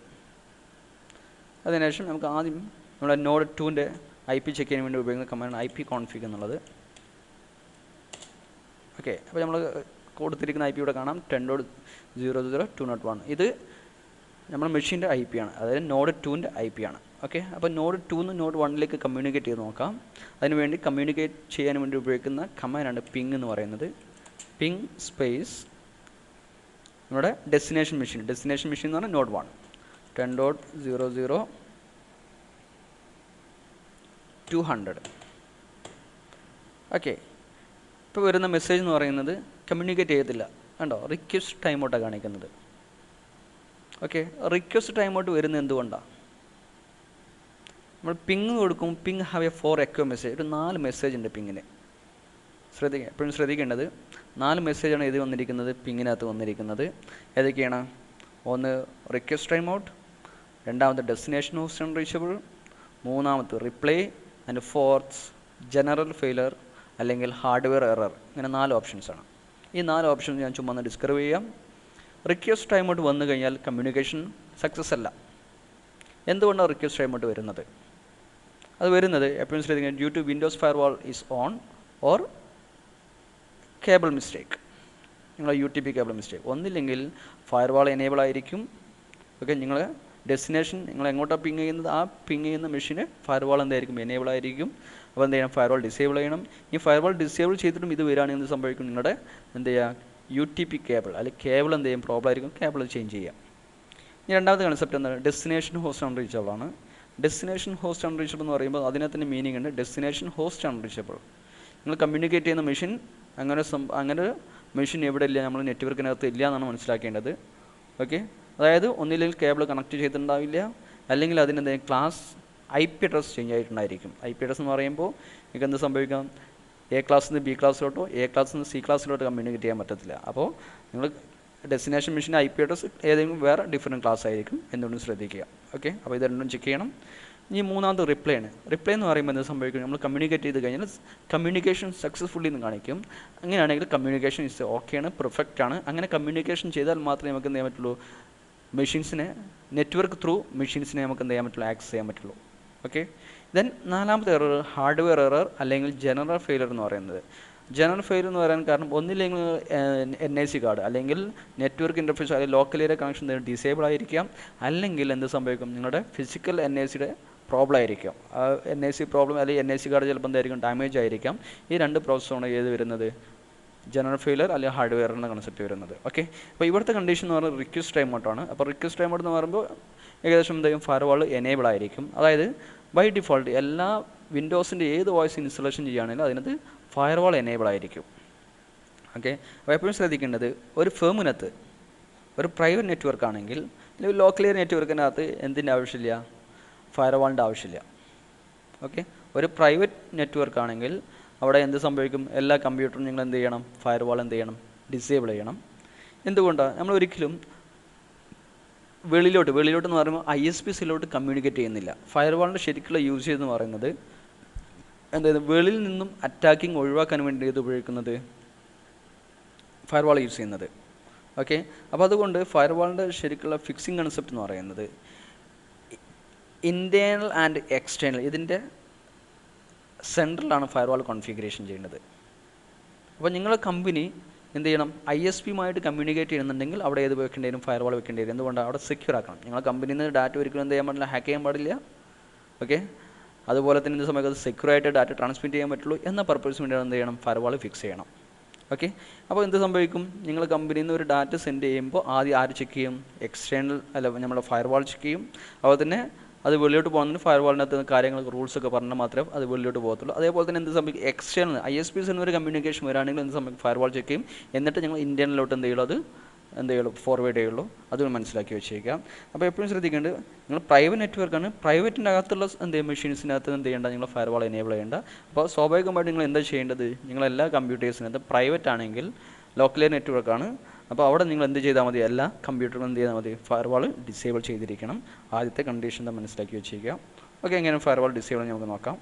അതിനുശേഷം നമുക്ക് ആദ്യം നമ്മുടെ നോഡ് 2-ൻ്റെ IP ചെക്ക് ചെയ്യാൻ വേണ്ടി ഉപയോഗിക്കുന്ന കമാൻഡ് IP കോൺഫിഗ് എന്നുള്ളത്. ഓക്കെ, അപ്പോൾ നമ്മൾ കൊടുത്തിരിക്കുന്ന IP ഇവിടെ കാണാം, 10.00.201. ഇത് നമ്മുടെ മെഷീൻ്റെ IP ആണ്, അതായത് നോഡ് 2-ൻ്റെ IP ആണ്. ഓക്കെ, അപ്പോൾ നോഡ് 2-ന്ന് നോഡ് 1-ലേക്ക് കമ്മ്യൂണിക്കേറ്റ് ചെയ്ത് നോക്കാം. അതിനുവേണ്ടി കമ്മ്യൂണിക്കേറ്റ് ചെയ്യാൻ വേണ്ടി ഉപയോഗിക്കുന്ന കമാൻഡാണ് പിങ് എന്ന് പറയുന്നത്. പിങ് സ്പേസ് നമ്മുടെ ഡെസ്റ്റിനേഷൻ മെഷീൻ എന്ന് പറഞ്ഞാൽ നോഡ് 1 10.00.200. ഓക്കെ, ഇപ്പോൾ വരുന്ന മെസ്സേജ് എന്ന് പറയുന്നത് കമ്മ്യൂണിക്കേറ്റ് ചെയ്യത്തില്ല. കണ്ടോ, റിക്വസ്റ്റ് ടൈം ഔട്ടാണ് കാണിക്കുന്നത്. ഓക്കെ, റിക്വസ്റ്റ് ടൈം ഔട്ട് വരുന്നത് എന്തുകൊണ്ടാണ്, നമ്മൾ പിങ് കൊടുക്കും. Ping have a 4 echo message, ഒരു 4 മെസ്സേജ് ഉണ്ട് പിങ്ങിന്. എപ്പോഴും ശ്രദ്ധിക്കേണ്ടത് 4 മെസ്സേജാണ് ഇത് വന്നിരിക്കുന്നത്, പിങ്ങിനകത്ത് വന്നിരിക്കുന്നത്. ഏതൊക്കെയാണ്, ഒന്ന് റിക്വസ്റ്റ് ടൈം ഔട്ട്, രണ്ടാമത്തെ ഡെസ്റ്റിനേഷൻ ഹോസ്റ്റ് അൺറീച്ചബിൾ, മൂന്നാമത്തെ reply, and fourth general failure അല്ലെങ്കിൽ ഹാർഡ്വെയർ എറർ. ഇങ്ങനെ 4 ഓപ്ഷൻസാണ്. ഈ 4 ഓപ്ഷൻസ് ഞാൻ ചുമ്മാ ഡിസ്ക്രൈബ് ചെയ്യാം. റിക്വസ്റ്റ് ടൈം ഔട്ട് വന്നു കഴിഞ്ഞാൽ കമ്മ്യൂണിക്കേഷൻ സക്സസ് അല്ല. എന്തുകൊണ്ടാണ് റിക്വസ്റ്റ് ടൈം ഔട്ട് വരുന്നത്, അത് വരുന്നത് എപ്പോഴും ശ്രദ്ധിക്കുക, due to Windows firewall is on or cable mistake. നിങ്ങളെ UTP കേബിൾ മിസ്റ്റേക്ക്. ഒന്നില്ലെങ്കിൽ ഫയർവാൾ എനേബിൾ ആയിരിക്കും. ഓക്കെ, നിങ്ങൾ ഡെസ്റ്റിനേഷൻ നിങ്ങൾ എങ്ങോട്ടാണ് പിങ് ചെയ്യുന്നത്, ആ പിങ് ചെയ്യുന്ന മെഷീന് ഫയർവാൾ എന്തായിരിക്കും, എനേബിൾ ആയിരിക്കും. അപ്പോൾ എന്ത് ചെയ്യണം, ഫയർവാൾ ഡിസേബിൾ ചെയ്യണം. ഈ ഫയർവാൾ ഡിസേബിൾ ചെയ്തിട്ടും ഇത് വരികയാണെങ്കിൽ എന്ത് സംഭവിക്കും, നിങ്ങളുടെ എന്ത് ചെയ്യുക, UTP കേബിൾ അല്ലെങ്കിൽ കേബിൾ എന്ത് ചെയ്യും, പ്രോബ്ലം ആയിരിക്കും. കേബിൾ ചേഞ്ച് ചെയ്യാം. ഇനി രണ്ടാമത്തെ കൺസെപ്റ്റ് എന്താണ്, ഡെസ്റ്റിനേഷൻ ഹോസ്റ്റ് അൺറീച്ചബിൾ ആണ്. ഡെസ്റ്റിനേഷൻ ഹോസ്റ്റ് അൺറീച്ചബിൾ എന്ന് പറയുമ്പോൾ അതിനകത്തിന് മീനിങ് ഉണ്ട്. ഡെസ്റ്റിനേഷൻ ഹോസ്റ്റ് അൺറീച്ചബിൾ, നിങ്ങൾ കമ്മ്യൂണിക്കേറ്റ് ചെയ്യുന്ന മെഷീൻ അങ്ങനെ മെഷീൻ എവിടെ ഇല്ല, നമ്മൾ നെറ്റ്വർക്കിനകത്ത് ഇല്ല എന്നാണ് മനസ്സിലാക്കേണ്ടത്. ഓക്കെ, അതായത് ഒന്നില്ലെങ്കിൽ കേബിൾ കണക്ട് ചെയ്തിട്ടുണ്ടാവില്ല, അല്ലെങ്കിൽ അതിനെന്തെങ്കിലും ക്ലാസ് IP അഡ്രസ് ചേഞ്ച് ആയിട്ടുണ്ടായിരിക്കും. IP അഡ്രസ് എന്ന് പറയുമ്പോൾ നിങ്ങൾക്ക് എന്ത് സംഭവിക്കാം, A ക്ലാസ്സിൽ നിന്ന് B ക്ലാസ്സിലോട്ടോ A ക്ലാസ്സിൽ നിന്ന് C ക്ലാസ്സിലോട്ടോ കമ്മ്യൂണിക്കേറ്റ് ചെയ്യാൻ പറ്റത്തില്ല. അപ്പോൾ നിങ്ങൾ ഡെസ്റ്റിനേഷൻ മെഷീൻ IP അഡ്രസ് ഏതെങ്കിലും വേറെ ഡിഫറെൻറ്റ് ക്ലാസ് ആയിരിക്കും. എന്തുകൊണ്ടും ശ്രദ്ധിക്കുക. ഓക്കെ, അപ്പോൾ ഇത് രണ്ടും ചെക്ക് ചെയ്യണം. ഇനി മൂന്നാമത് റിപ്ലൈ ആണ്. റിപ്ലൈ എന്ന് പറയുമ്പോൾ എന്ത് സംഭവിക്കും? നമ്മൾ കമ്മ്യൂണിക്കേറ്റ് ചെയ്ത് കഴിഞ്ഞാൽ കമ്മ്യൂണിക്കേഷൻ സക്സസ്ഫുള്ളി എന്ന് കാണിക്കും. അങ്ങനെയാണെങ്കിൽ കമ്മ്യൂണിക്കേഷൻ ഇസ് ഓക്കെ ആണ്, പെർഫെക്റ്റ് ആണ്. അങ്ങനെ കമ്മ്യൂണിക്കേഷൻ ചെയ്താൽ മാത്രമേ നമുക്ക് എന്ത് ചെയ്യാൻ പറ്റുള്ളൂ? മെഷീൻസിനെ നെറ്റ്വർക്ക് ത്രൂ മെഷീൻസിനെ നമുക്ക് എന്ത് ചെയ്യാൻ പറ്റുള്ളൂ? ആക്സസ് ചെയ്യാൻ പറ്റുള്ളൂ. ഓക്കെ. ദെൻ നാലാമത്തെ എറർ ഹാർഡ്വെയർ എറർ അല്ലെങ്കിൽ ജനറൽ ഫെയിലർ എന്ന് പറയുന്നത്. ജനറൽ ഫെയിലർ എന്ന് പറയാൻ കാരണം ഒന്നില്ലെങ്കിൽ NIC കാർഡ് അല്ലെങ്കിൽ നെറ്റ്വർക്ക് ഇൻ്റർഫേസ് അല്ലെങ്കിൽ ലോക്കൽ ഏരിയ കണക്ഷൻ ഡിസേബിൾ ആയിരിക്കാം, അല്ലെങ്കിൽ എന്ത് സംഭവിക്കും? നിങ്ങളുടെ ഫിസിക്കൽ NICയുടെ പ്രോബ്ലം ആയിരിക്കാം. NIC പ്രോബ്ലം അല്ലെങ്കിൽ NIC കാർഡ് ചിലപ്പോൾ എന്തായിരിക്കും? ഡാമേജ് ആയിരിക്കാം. ഈ രണ്ട് പ്രോസസ്സാണ് ഏത് വരുന്നത്? ജനറൽ ഫെയിലർ അല്ലെങ്കിൽ ഹാർഡ്വെയർ എന്ന കൺസെപ്റ്റ് വരുന്നത്. ഓക്കെ. അപ്പോൾ ഇവിടുത്തെ കണ്ടീഷൻ എന്ന് പറയുന്നത് റിക്വസ്റ്റ് ടൈം ഔട്ടാണ്. അപ്പോൾ റിക്വസ്റ്റ് ടൈം ഔട്ട് എന്ന് പറയുമ്പോൾ ഏകദേശം എന്തെങ്കിലും ഫയർവാൾ എനേബിൾ ആയിരിക്കും. അതായത് ബൈ ഡിഫോൾട്ട് എല്ലാ വിൻഡോസിൻ്റെ ഏത് വോയിസ് ഇൻസ്റ്റലേഷൻ ചെയ്യുകയാണെങ്കിലും അതിനകത്ത് ഫയർവാൾ എനേബിൾ ആയിരിക്കും. ഓക്കെ. അപ്പോൾ എപ്പോഴും ശ്രദ്ധിക്കേണ്ടത് ഒരു ഫേമിനകത്ത് ഒരു പ്രൈവറ്റ് നെറ്റ്വർക്ക് ആണെങ്കിൽ അല്ലെങ്കിൽ ലോക്കൽ ഏരിയ നെറ്റ്വർക്കിനകത്ത് എന്തിൻ്റെ ആവശ്യമില്ല? ഫയർവാളിൻ്റെ ആവശ്യമില്ല. ഓക്കെ. ഒരു പ്രൈവറ്റ് നെറ്റ്വർക്ക് ആണെങ്കിൽ അവിടെ എന്ത് സംഭവിക്കും? എല്ലാ കമ്പ്യൂട്ടറും നിങ്ങൾ എന്ത് ചെയ്യണം? ഫയർവാൾ എന്ത് ചെയ്യണം? ഡിസേബിൾ ചെയ്യണം. എന്തുകൊണ്ടാണ്? നമ്മൾ ഒരിക്കലും വെളിയിലോട്ട് എന്ന് പറയുമ്പോൾ ISPസിലോട്ട് കമ്മ്യൂണിക്കേറ്റ് ചെയ്യുന്നില്ല. ഫയർവാളിൻ്റെ ശരിക്കുള്ള യൂസ് എന്ന് പറയുന്നത് എന്തായത്? വെളിയിൽ നിന്നും അറ്റാക്കിംഗ് ഒഴിവാക്കാൻ വേണ്ടി ഇത് ഉപയോഗിക്കുന്നത് ഫയർവാൾ യൂസ് ചെയ്യുന്നത്. ഓക്കെ. അപ്പോൾ അതുകൊണ്ട് ഫയർവാളിൻ്റെ ശരിക്കുള്ള ഫിക്സിംഗ് കൺസെപ്റ്റ് എന്ന് പറയുന്നത് ഇൻറ്റേർണൽ ആൻഡ് എക്സ്റ്റേണൽ ഇതിൻ്റെ സെൻട്രലാണ് ഫയർവാൾ കോൺഫിഗറേഷൻ ചെയ്യുന്നത്. അപ്പോൾ നിങ്ങളുടെ കമ്പനി എന്ത് ചെയ്യണം? ISPയുമായിട്ട് കമ്മ്യൂണിക്കേറ്റ് ചെയ്യുന്നുണ്ടെങ്കിൽ അവിടെ ഏത് വെക്കേണ്ടി വരും? ഫയർവാൾ വെക്കേണ്ടി വരും. എന്തുകൊണ്ടാണ്? അവിടെ സെക്യൂർ ആക്കണം. നിങ്ങളുടെ കമ്പനിയിൽ നിന്ന് ഡാറ്റ ഒരിക്കലും എന്ത് ചെയ്യാൻ പാടില്ല? ഹാക്ക് ചെയ്യാൻ പാടില്ല. ഓക്കെ. അതുപോലെ തന്നെ എന്ത് സമയത്ത് സെക്യൂർ ആയിട്ട് ഡാറ്റ ട്രാൻസ്മിറ്റ് ചെയ്യാൻ പറ്റുള്ളൂ എന്ന പർപ്പസിന് വേണ്ടിയാണ് എന്ത് ചെയ്യണം? ഫയർവാൾ ഫിക്സ് ചെയ്യണം. ഓക്കെ. അപ്പോൾ എന്ത് സംഭവിക്കും? നിങ്ങൾ കമ്പനിയിൽ നിന്ന് ഒരു ഡാറ്റ സെൻഡ് ചെയ്യുമ്പോൾ ആദ്യം ആര് ചെക്ക് ചെയ്യും? എക്സ്റ്റേണൽ അല്ല നമ്മുടെ ഫയർവാൾ ചെക്ക് ചെയ്യും. അതുപോലെ തന്നെ അത് വെളിയോട്ട് പോകുന്നതിന് ഫയർവാളിനകത്ത് കാര്യങ്ങൾ റൂൾസൊക്കെ പറഞ്ഞാൽ മാത്രമേ അത് വെളിയോട്ട് പോകത്തുള്ളൂ. അതേപോലെ തന്നെ എന്ത് സംഭവിക്കും? എക്സ്റ്റേണൽ ISPs എന്നൊരു കമ്മ്യൂണിക്കേഷൻ വരാണെങ്കിൽ എന്ത് സംഭവിക്കും? ഫയർവാൾ ചെക്ക് ചെയ്യും. എന്നിട്ട് ഞങ്ങൾ ഇൻറ്റേർണലിലോട്ട് എന്ത് ചെയ്യുള്ളൂ? അത് എന്ത് ചെയ്യുള്ളൂ? ഫോർവേഡ് ചെയ്യുള്ളൂ. അതും മനസ്സിലാക്കി വെച്ചേക്കാം. അപ്പോൾ എപ്പോഴും ശ്രദ്ധിക്കേണ്ടത് നിങ്ങൾ പ്രൈവറ്റ് നെറ്റ്വർക്കാണ്. പ്രൈവറ്റിൻ്റെ അകത്തുള്ള എന്ത് മെഷീൻസിനകത്ത് എന്ത് ചെയ്യേണ്ട? നിങ്ങൾ ഫയർവാൾ എനേബിൾ ചെയ്യേണ്ട. അപ്പോൾ സ്വാഭാവികമായിട്ട് നിങ്ങൾ എന്താ ചെയ്യേണ്ടത്? നിങ്ങളെല്ലാ കമ്പ്യൂട്ടേഴ്സിനകത്ത് പ്രൈവറ്റ് ആണെങ്കിൽ ലോക്കൽ ഏരിയ നെറ്റ്വർക്കാണ്. അപ്പോൾ അവിടെ നിങ്ങൾ എന്ത് ചെയ്താൽ മതി? എല്ലാ കമ്പ്യൂട്ടറും എന്ത് ചെയ്താൽ മതി? ഫയർവാൾ ഡിസേബിൾ ചെയ്തിരിക്കണം. ആദ്യത്തെ കണ്ടീഷൻ മനസ്സിലാക്കി വെച്ചേക്കാം. ഓക്കെ. എങ്ങനെ ഫയർവാൾ ഡിസേബിൾ നമുക്ക് നോക്കാം.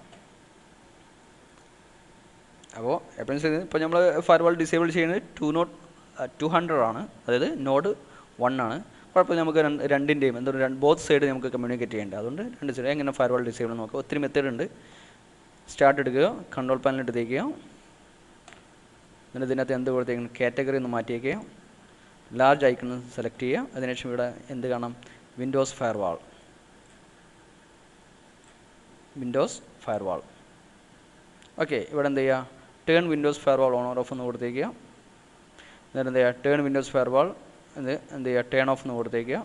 അപ്പോൾ എപ്പോഴും ശ്രദ്ധിക്കുന്നത് ഇപ്പോൾ നമ്മൾ ഫയർവാൾ ഡിസേബിൾ ചെയ്യുന്നത് 200 ആണ്. അതായത് നോഡ് 1 ആണ്. കുഴപ്പമില്ല. നമുക്ക് രണ്ടിൻ്റെയും എന്താ ബോത്ത് സൈഡ് നമുക്ക് കമ്മ്യൂണിക്കേറ്റ് ചെയ്യേണ്ടത്. അതുകൊണ്ട് രണ്ട് സൈഡ് എങ്ങനെ ഫയർവാൾ ഡിസേബിൾ നോക്കാം. ഒത്തിരി മെത്തേഡ് ഉണ്ട്. സ്റ്റാർട്ട് എടുക്കുക, കൺട്രോൾ പാനലിട്ട് തേക്കുക, എന്നിട്ട് ഇതിനകത്ത് എന്ത് കൊടുത്തേക്കണം? കാറ്റഗറി ഒന്ന് മാറ്റിയേക്കുക, ലാർജ് ഐക്കൺ സെലക്ട് ചെയ്യുക. അതിനുശേഷം ഇവിടെ എന്ത് കാണാം? Windows firewall. ഓക്കെ. ഇവിടെ എന്ത് ചെയ്യുക? Turn Windows firewall on or of എന്ന് കൊടുത്തേക്കുക. എന്നിട്ട് എന്ത് ചെയ്യുക? ടേൺ വിൻഡോസ് ഫയർവാൾ എന്ത് ചെയ്യുക? ടേൺ ഓഫ് എന്ന് കൊടുത്തേക്കുക.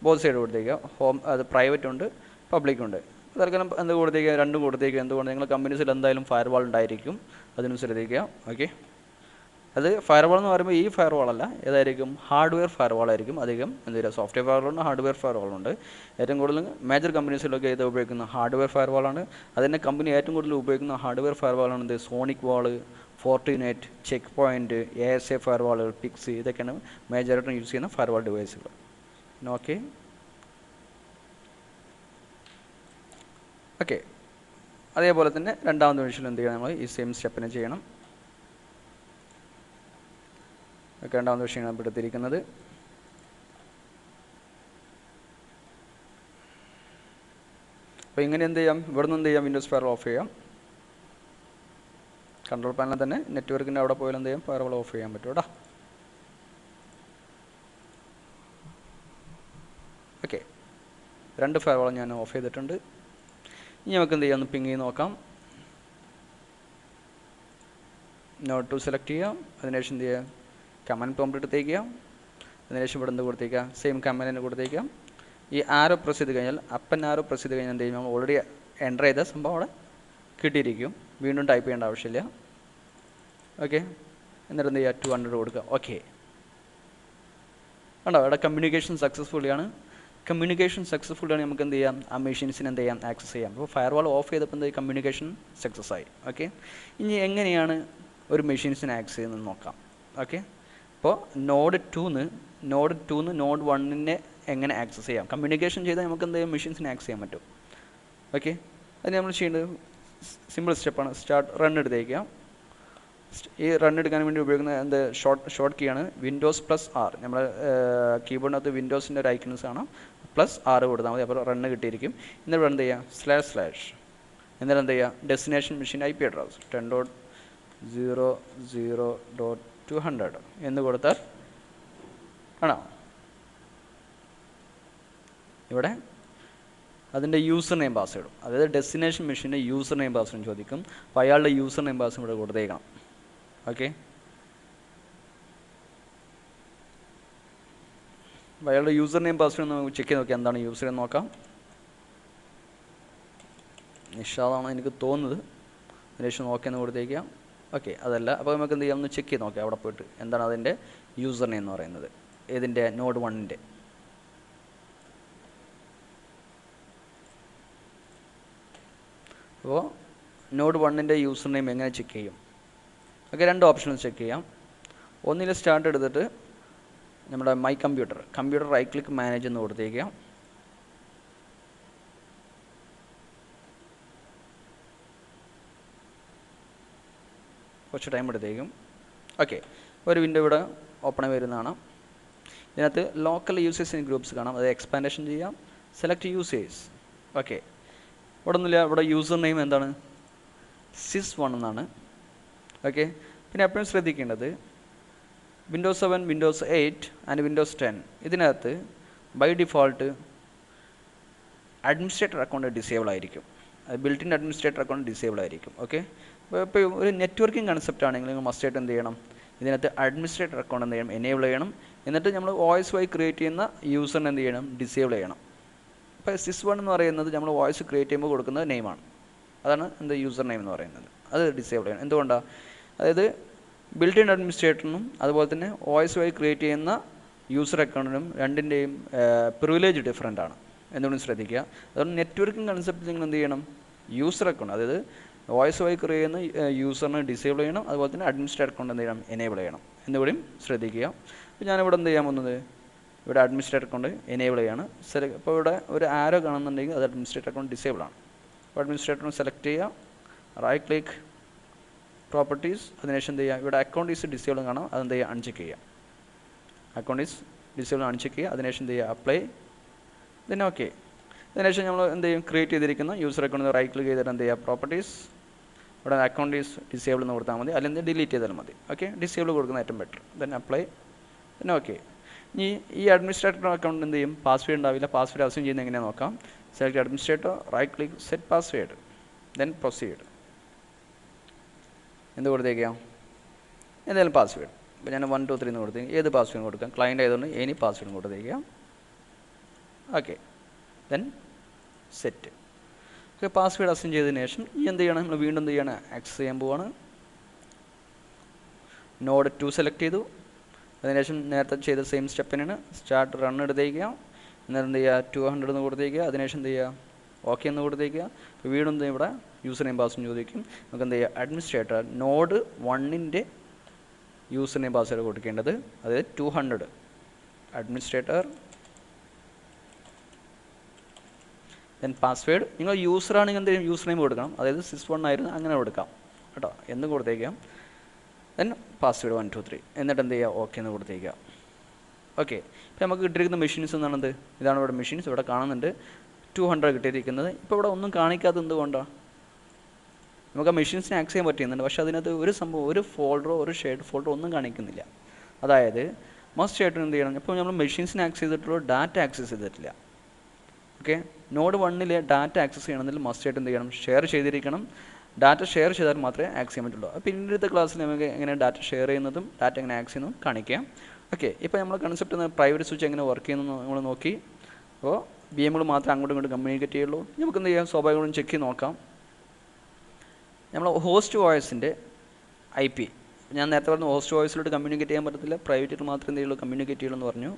ബോത്ത് സൈഡ് കൊടുത്തേക്കുക. ഹോം അത് പ്രൈവറ്റ് ഉണ്ട്, പബ്ലിക് ഉണ്ട്. തൽക്കാലം എന്ത് കൊടുത്തേക്കുക? രണ്ടും കൊടുത്തേക്കുക. എന്തുകൊണ്ട്? നിങ്ങൾ കമ്പനീസിൽ എന്തായാലും ഫയർവാൾ ഉണ്ടായിരിക്കും. അതിനും ശ്രദ്ധിക്കുക. ഓക്കെ. അത് ഫയർവാൾ എന്ന് പറയുമ്പോൾ ഈ ഫയർവാൾ അല്ല, ഏതായിരിക്കും? ഹാർഡ്വെയർ ഫയർവാൾ ആയിരിക്കും. അധികം എന്ത് ചെയ്യുക? സോഫ്റ്റ്വെയർ ഫയർവാളുണ്ട്, ഹാർഡ്വെയർ ഫയർവാളുണ്ട്. ഏറ്റവും കൂടുതൽ മേജർ കമ്പനീസിലൊക്കെ ഇത് ഉപയോഗിക്കുന്ന ഹാർഡ്വെയർ ഫയർവാളാണ്. അതിൻ്റെ കമ്പനി ഏറ്റവും കൂടുതൽ ഉപയോഗിക്കുന്ന ഹാർഡ്വെയർ ഫയർവാളാണ് എന്ത്? സോണിക് വാൾ, ഫോർട്ടിനെറ്റ്, ചെക്ക് പോയിൻറ്റ്, ASA ഫയർവാളുകൾ, പിക്സ്, ഇതൊക്കെയാണ് മേജറായിട്ടും യൂസ് ചെയ്യുന്ന ഫയർവാൾ ഡിവൈസുകൾ. ഓക്കെ. ഓക്കെ. അതേപോലെ തന്നെ രണ്ടാമത്തെ വിഷയം എന്ത് ചെയ്യണം? നമ്മൾ ഈ സെയിം സ്റ്റെപ്പിനെ ചെയ്യണം. രണ്ടാമത്തെ വിഷയമാണ് നമ്മൾ എടുത്തിരിക്കുന്നത്. അപ്പോൾ ഇങ്ങനെ എന്ത് ചെയ്യാം? ഇവിടെ നിന്ന് എന്ത് ചെയ്യാം? വിൻഡോസ് ഫയർവാൾ ഓഫ് ചെയ്യാം. കൺട്രോൾ പാനലിൽ തന്നെ നെറ്റ്വർക്കിൻ്റെ അവിടെ പോയാൽ എന്ത് ചെയ്യാം? ഫയർവാൾ ഓഫ് ചെയ്യാൻ പറ്റും കേട്ടോ. ഓക്കെ. രണ്ട് ഫയർവാൾ ഞാൻ ഓഫ് ചെയ്തിട്ടുണ്ട്. ഇനി നമുക്ക് എന്ത് ചെയ്യാം? ഒന്ന് പിങ് ചെയ്ത് നോക്കാം. നോട്ട് 2 സെലക്ട് ചെയ്യാം. അതിനുശേഷം എന്ത് ചെയ്യുക? കമാൻഡ് പ്രോംപ്റ്റ് എടുത്തേക്കുക. അതിനുശേഷം ഇവിടെ എന്ത് കൊടുത്തേക്കുക? സെയിം കമാൻഡ് തന്നെ കൊടുത്തേക്കുക. ഈ ആരോ പ്രസ് ചെയ്ത് കഴിഞ്ഞാൽ അപ്പൻ ആരോ പ്രസ് ചെയ്ത് കഴിഞ്ഞാൽ എന്ത് ചെയ്യും? നമ്മൾ ഓൾറെഡി എൻ്റർ ചെയ്ത സംഭവം അവിടെ കിട്ടിയിരിക്കും. വീണ്ടും ടൈപ്പ് ചെയ്യേണ്ട ആവശ്യമില്ല. ഓക്കെ. എന്നിട്ട് എന്ത് ചെയ്യുക? 200 കൊടുക്കുക. ഓക്കെ. കണ്ടോ? അവിടെ കമ്മ്യൂണിക്കേഷൻ സക്സസ്ഫുള്ളിയാണ്. നമുക്ക് എന്ത് ചെയ്യാം? ആ മെഷീൻസിന് എന്ത് ചെയ്യാം? ആക്സസ് ചെയ്യാം. അപ്പോൾ ഫയർവാൾ ഓഫ് ചെയ്തപ്പോൾ എന്ത് കമ്മ്യൂണിക്കേഷൻ സക്സസ് ആയി. ഓക്കെ. ഇനി എങ്ങനെയാണ് ഒരു മെഷീൻസിന് ആക്സസ് ചെയ്യുന്നത് നോക്കാം. ഓക്കെ. അപ്പോൾ നോഡ് 2 നോഡ് 1നെ എങ്ങനെ ആക്സസ് ചെയ്യാം? കമ്മ്യൂണിക്കേഷൻ ചെയ്താൽ നമുക്ക് എന്ത് ചെയ്യാം? മെഷീൻസിനെ ആക്സസ് ചെയ്യാൻ പറ്റും. ഓക്കെ, അത് നമ്മൾ ചെയ്യേണ്ടത് സിമ്പിൾ സ്റ്റെപ്പാണ്. സ്റ്റാർട്ട് റൺ എടുത്തേക്കാം. ഈ റൺ എടുക്കാൻ വേണ്ടി ഉപയോഗിക്കുന്ന എന്ത് ഷോർട്ട് കീ ആണ് Windows+R. നമ്മൾ കീബോർഡിനകത്ത് വിൻഡോസിൻ്റെ ഒരു ഐക്കൺസ് കാണാം, +R കൊടുത്താൽ മതി, അപ്പോൾ റണ്ണ് കിട്ടിയിരിക്കും. എന്നിട്ട് എന്ത് ചെയ്യുക / എന്നിട്ട് എന്ത് ചെയ്യുക ഡെസ്റ്റിനേഷൻ മെഷീൻ IP അഡ്രസ് 10.00.200 എന്ന് കൊടുത്താൽ ആണോ ഇവിടെ അതിൻ്റെ യൂസർ നെയിം പാസ്വേഡും, അതായത് ഡെസ്റ്റിനേഷൻ മെഷീൻ്റെ യൂസർ നെയിം പാസ്വേഡും ചോദിക്കും. അപ്പോൾ അയാളുടെ യൂസർ നെയിം പാസ്വേഡ് ഇവിടെ കൊടുത്തേക്കണം. ഓക്കെ, അപ്പോൾ അയാളുടെ യൂസർ നെയിം പാസ്വേഡ് നമുക്ക് ചെക്ക് ചെയ്ത് നോക്കാം. എന്താണ് യൂസർ എന്ന് നോക്കാം. നിഷാദാണ് എനിക്ക് തോന്നുന്നത്. അതിനുശേഷം നോക്കിയെന്ന് കൊടുത്തേക്കാം. ഓക്കെ, അതല്ല. അപ്പോൾ നമുക്ക് എന്ത് ചെയ്യാം, ഒന്ന് ചെക്ക് ചെയ്ത് നോക്കാം അവിടെ പോയിട്ട് എന്താണ് അതിൻ്റെ യൂസർ നെയിം എന്ന് പറയുന്നത്, ഏതിൻ്റെ നോഡ് 1ൻ്റെ. അപ്പോൾ നോഡ് 1ൻ്റെ യൂസർ നെയിം എങ്ങനെ ചെക്ക് ചെയ്യും? ഓക്കെ, രണ്ട് ഓപ്ഷൻസ് ചെക്ക് ചെയ്യാം. ഒന്നിൽ സ്റ്റാർട്ട് എടുത്തിട്ട് നമ്മുടെ my computer right click manage എന്ന് കൊടുത്തേക്കാം. കുറച്ച് ടൈം എടുത്തേക്കും. ഓക്കെ, ഒരു വിൻഡോ ഇവിടെ ഓപ്പൺ ആയി വരുന്നതാണ്. ഇതിനകത്ത് ലോക്കൽ യൂസേഴ്സ് ഇൻ ഗ്രൂപ്പ്സ് കാണാം, അത് എക്സ്പാൻഡേഷൻ ചെയ്യാം. Select users. ഓക്കെ, ഇവിടെ ഒന്നുമില്ല. ഇവിടെ യൂസർ നെയിം എന്താണ്, sys1 എന്നാണ്. ഓക്കെ, പിന്നെ എപ്പോഴും ശ്രദ്ധിക്കേണ്ടത് Windows 7, Windows 8 ആൻഡ് Windows 10 ഇതിനകത്ത് by default administrator account disable ആയിരിക്കും. അത് built in administrator account disable ആയിരിക്കും. ഓക്കെ, ഇപ്പോൾ ഒരു നെറ്റ്വർക്കിംഗ് കൺസെപ്റ്റ് ആണെങ്കിൽ നിങ്ങൾ മസ്റ്റായിട്ട് എന്ത് ചെയ്യണം, ഇതിനകത്ത് അഡ്മിനിസ്ട്രേറ്റർ അക്കൗണ്ട് എന്ത് ചെയ്യണം, എനേബിൾ ചെയ്യണം. എന്നിട്ട് നമ്മൾ വോയിസ് വഴി ക്രിയേറ്റ് ചെയ്യുന്ന യൂസറിന് എന്ത് ചെയ്യണം, ഡിസേബിൾ ചെയ്യണം. ഇപ്പോൾ sys1 എന്ന് പറയുന്നത് നമ്മൾ വോയിസ് ക്രിയേറ്റ് ചെയ്യുമ്പോൾ കൊടുക്കുന്ന നെയിമാണ്. അതാണ് എന്ത് യൂസർ നെയിം എന്ന് പറയുന്നത്. അത് ഡിസേബിൾ ചെയ്യണം. എന്തുകൊണ്ടാണ്? അതായത് ബിൽറ്റ് ഇൻ അഡ്മിനിസ്ട്രേറ്ററിനും അതുപോലെ തന്നെ വോയിസ് വഴി ക്രിയേറ്റ് ചെയ്യുന്ന യൂസർ അക്കൗണ്ടിനും രണ്ടിൻ്റെയും പ്രിവിലേജ് ഡിഫറൻ്റ് ആണ്. എന്തുകൊണ്ടും ശ്രദ്ധിക്കുക. അതുകൊണ്ട് നെറ്റ്വർക്കിംഗ് കൺസെപ്റ്റ് നിങ്ങൾ എന്ത് ചെയ്യണം, യൂസർ അക്കൗണ്ട് അതായത് വോയിസ് വഴി ക്രിയേറ്റ് ചെയ്യുന്ന യൂസറിനെ ഡിസേബിൾ ചെയ്യണം. അതുപോലെ തന്നെ അഡ്മിനിസ്ട്രേറ്റർ അക്കൗണ്ട് എന്ത് ചെയ്യണം, എനേബിൾ ചെയ്യണം എന്നുകൂടിയും ശ്രദ്ധിക്കുക. അപ്പോൾ ഞാനിവിടെ എന്ത് ചെയ്യാൻ പോകുന്നത്, ഇവിടെ അഡ്മിനിസ്ട്രേറ്റർ അക്കൗണ്ട് എനേബിൾ ചെയ്യാണ്. അപ്പോൾ ഇവിടെ ഒരു ആരോ കാണുന്നുണ്ടെങ്കിൽ അത് അഡ്മിനിസ്ട്രേറ്റർ അക്കൗണ്ട് ഡിസേബിൾ ആണ്. അപ്പോൾ അഡ്മിനിസ്ട്രേറ്റർ സെലക്ട് ചെയ്യുക, റൈറ്റ് ക്ലിക്ക് പ്രോപ്പർട്ടീസ്, അതിനുശേഷം എന്ത് ചെയ്യുക, ഇവിടെ അക്കൗണ്ട് ഈസ് ഡിസേബിൾ കാണാം, അതെന്ത് ചെയ്യുക, അൺചെക്ക് ചെയ്യുക. അക്കൗണ്ട് ഈസ് ഡിസേബിൾ അൺചെക്ക് ചെയ്യുക. അതിനുശേഷം എന്ത് ചെയ്യുക, അപ്ലൈ, പിന്നെ ഓക്കെ. അതിനുശേഷം നമ്മൾ എന്ത് ചെയ്യും, ക്രിയേറ്റ് ചെയ്തിരിക്കുന്ന യൂസർ അക്കൗണ്ട് റൈറ്റ് ക്ലിക്ക് ചെയ്തിട്ട് എന്ത് ചെയ്യുക, പ്രോപ്പർട്ടീസ്, ഇവിടെ അക്കൗണ്ട് ഈസ് ഡിസേബിൾ എന്ന് കൊടുത്താൽ മതി, അല്ലെങ്കിൽ ഡിലീറ്റ് ചെയ്താൽ മതി. ഓക്കെ, ഡിസേബിൾ കൊടുക്കുന്ന ഏറ്റവും ബെറ്റർ. ദെൻ അപ്ലൈ, പിന്നെ ഓക്കെ. ഇനി ഈ അഡ്മിനിസ്ട്രേറ്റർ അക്കൗണ്ട് എന്ത് ചെയ്യും, പാസ്വേഡ് ഉണ്ടാവില്ല. പാസ്വേഡ് അസ്യൂം ചെയ്യുന്നത് എങ്ങനെയാണ് നോക്കാം. Select administrator, right click, set password, then proceed. എന്ത് കൊടുത്തേക്കാം, എന്തായാലും പാസ്വേഡ്. ഇപ്പോൾ ഞാൻ 1 2 3 എന്ന് കൊടുത്തേക്കാം. ഏത് പാസ്വേഡ് കൊടുക്കാം, ക്ലയൻ്റ് ആയതുകൊണ്ട് എനി പാസ്വേഡ് കൊടുത്തേക്കാം. Okay, then set. Okay, password assume ചെയ്തതിന് ശേഷം ഈ എന്ത് ചെയ്യണം, നമ്മൾ വീണ്ടും എന്ത് ചെയ്യണം, ആക്സസ് ചെയ്യാൻ പോവാണ്. നോഡ് 2 സെലക്ട് ചെയ്തു. അതിനുശേഷം നേരത്തെ ചെയ്ത സെയിം സ്റ്റെപ്പിനാണ് സ്റ്റാർട്ട് റൺ എടുത്തേക്കുക. എന്നിട്ട് എന്ത് ചെയ്യുക, 200 എന്ന് കൊടുത്തേക്കുക. അതിനുശേഷം എന്ത് ചെയ്യുക, ഓക്കെ എന്ന് കൊടുത്തേക്കുക. അപ്പോൾ വീണ്ടും ഇവിടെ യൂസർ നെയിം പാസ്വേഡ് ചോദിക്കും. നമുക്ക് എന്ത് ചെയ്യുക, അഡ്മിനിസ്ട്രേറ്റർ നോഡ് 1ൻ്റെ യൂസർ നെയിം പാസ്വേഡ് കൊടുക്കേണ്ടത്, അതായത് 200 അഡ്മിനിസ്ട്രേറ്റർ, ദെൻ പാസ്വേഡ്. നിങ്ങൾ യൂസറാണെങ്കിൽ എന്ത് ചെയ്യും, യൂസർ നെയിം കൊടുക്കണം, അതായത് sys1 ആയിരുന്നു അങ്ങനെ കൊടുക്കാം കേട്ടോ, എന്ന് കൊടുത്തേക്കാം. ദെൻ പാസ്വേഡ് 1 2 3, എന്നിട്ട് എന്ത് ചെയ്യുക, ഓക്കെ എന്ന് കൊടുത്തേക്കുക. ഓക്കെ, ഇപ്പോൾ നമുക്ക് കിട്ടിയിരിക്കുന്ന മെഷീൻസ് എന്നാണത്, ഇതാണ് ഇവിടെ മെഷീൻസ് ഇവിടെ കാണുന്നുണ്ട്. 200 കിട്ടിയിരിക്കുന്നത്. ഇപ്പോൾ ഇവിടെ ഒന്നും കാണിക്കാത്തത് എന്തുകൊണ്ടാണ്, നമുക്ക് ആ മെഷീൻസിനെ ആക്സസ് ചെയ്യാൻ പറ്റുന്നുണ്ട്, പക്ഷേ അതിനകത്ത് ഒരു സംഭവം, ഒരു ഫോൾഡറോ ഒരു ഷെയർഡ് ഫോൾഡറോ ഒന്നും കാണിക്കുന്നില്ല. അതായത് മസ്റ്റ് ആയിട്ടും എന്ത് ചെയ്യണം, ഇപ്പോൾ നമ്മൾ മെഷീൻസിനെ ആക്സസ് ചെയ്തിട്ടുള്ള ഡാറ്റ ആക്സസ് ചെയ്തിട്ടില്ല. ഓക്കെ, നോഡ് 1ലെ ഡാറ്റ ആക്സസ് ചെയ്യണമെങ്കിൽ മസ്റ്റ് ആയിട്ട് എന്ത് ചെയ്യണം, ഷെയർ ചെയ്തിരിക്കണം. ഡാറ്റ ഷെയർ ചെയ്താൽ മാത്രമേ ആക്സസ് ചെയ്യാൻ പറ്റുള്ളൂ. അപ്പോൾ പിന്നീടുത്തെ ക്ലാസ്സിൽ നമുക്ക് എങ്ങനെ ഡാറ്റ ഷെയർ ചെയ്യുന്നതും ഡാറ്റ എങ്ങനെ ആക്സസ് ചെയ്യുന്നതും കാണിക്കാം. ഓക്കെ, ഇപ്പോൾ നമ്മൾ കൺസെപ്റ്റ് പ്രൈവറ്റ് സ്വിച്ച് എങ്ങനെ വർക്ക് ചെയ്യുന്നു നമ്മൾ നോക്കി. അപ്പോൾ VMകൾ മാത്രമേ അങ്ങോട്ടും ഇങ്ങോട്ടും കമ്മ്യൂണിക്കേറ്റ് ചെയ്യുള്ളൂ. നമുക്ക് എന്ത് ചെയ്യാം, സ്വാഭാവികമായും ചെക്ക് ചെയ്ത് നോക്കാം. നമ്മൾ ഹോസ്റ്റ് വോയിസിൻ്റെ IP, ഞാൻ നേരത്തെ പറഞ്ഞു ഹോസ്റ്റ് വോയിസിലോട്ട് കമ്മ്യൂണിക്കേറ്റ് ചെയ്യാൻ പറ്റത്തില്ല, പ്രൈവറ്റിൽ മാത്രമേ എന്ത് ചെയ്യുള്ളൂ, കമ്മ്യൂണിക്കേറ്റ് ചെയ്യുള്ളൂ എന്ന് പറഞ്ഞു.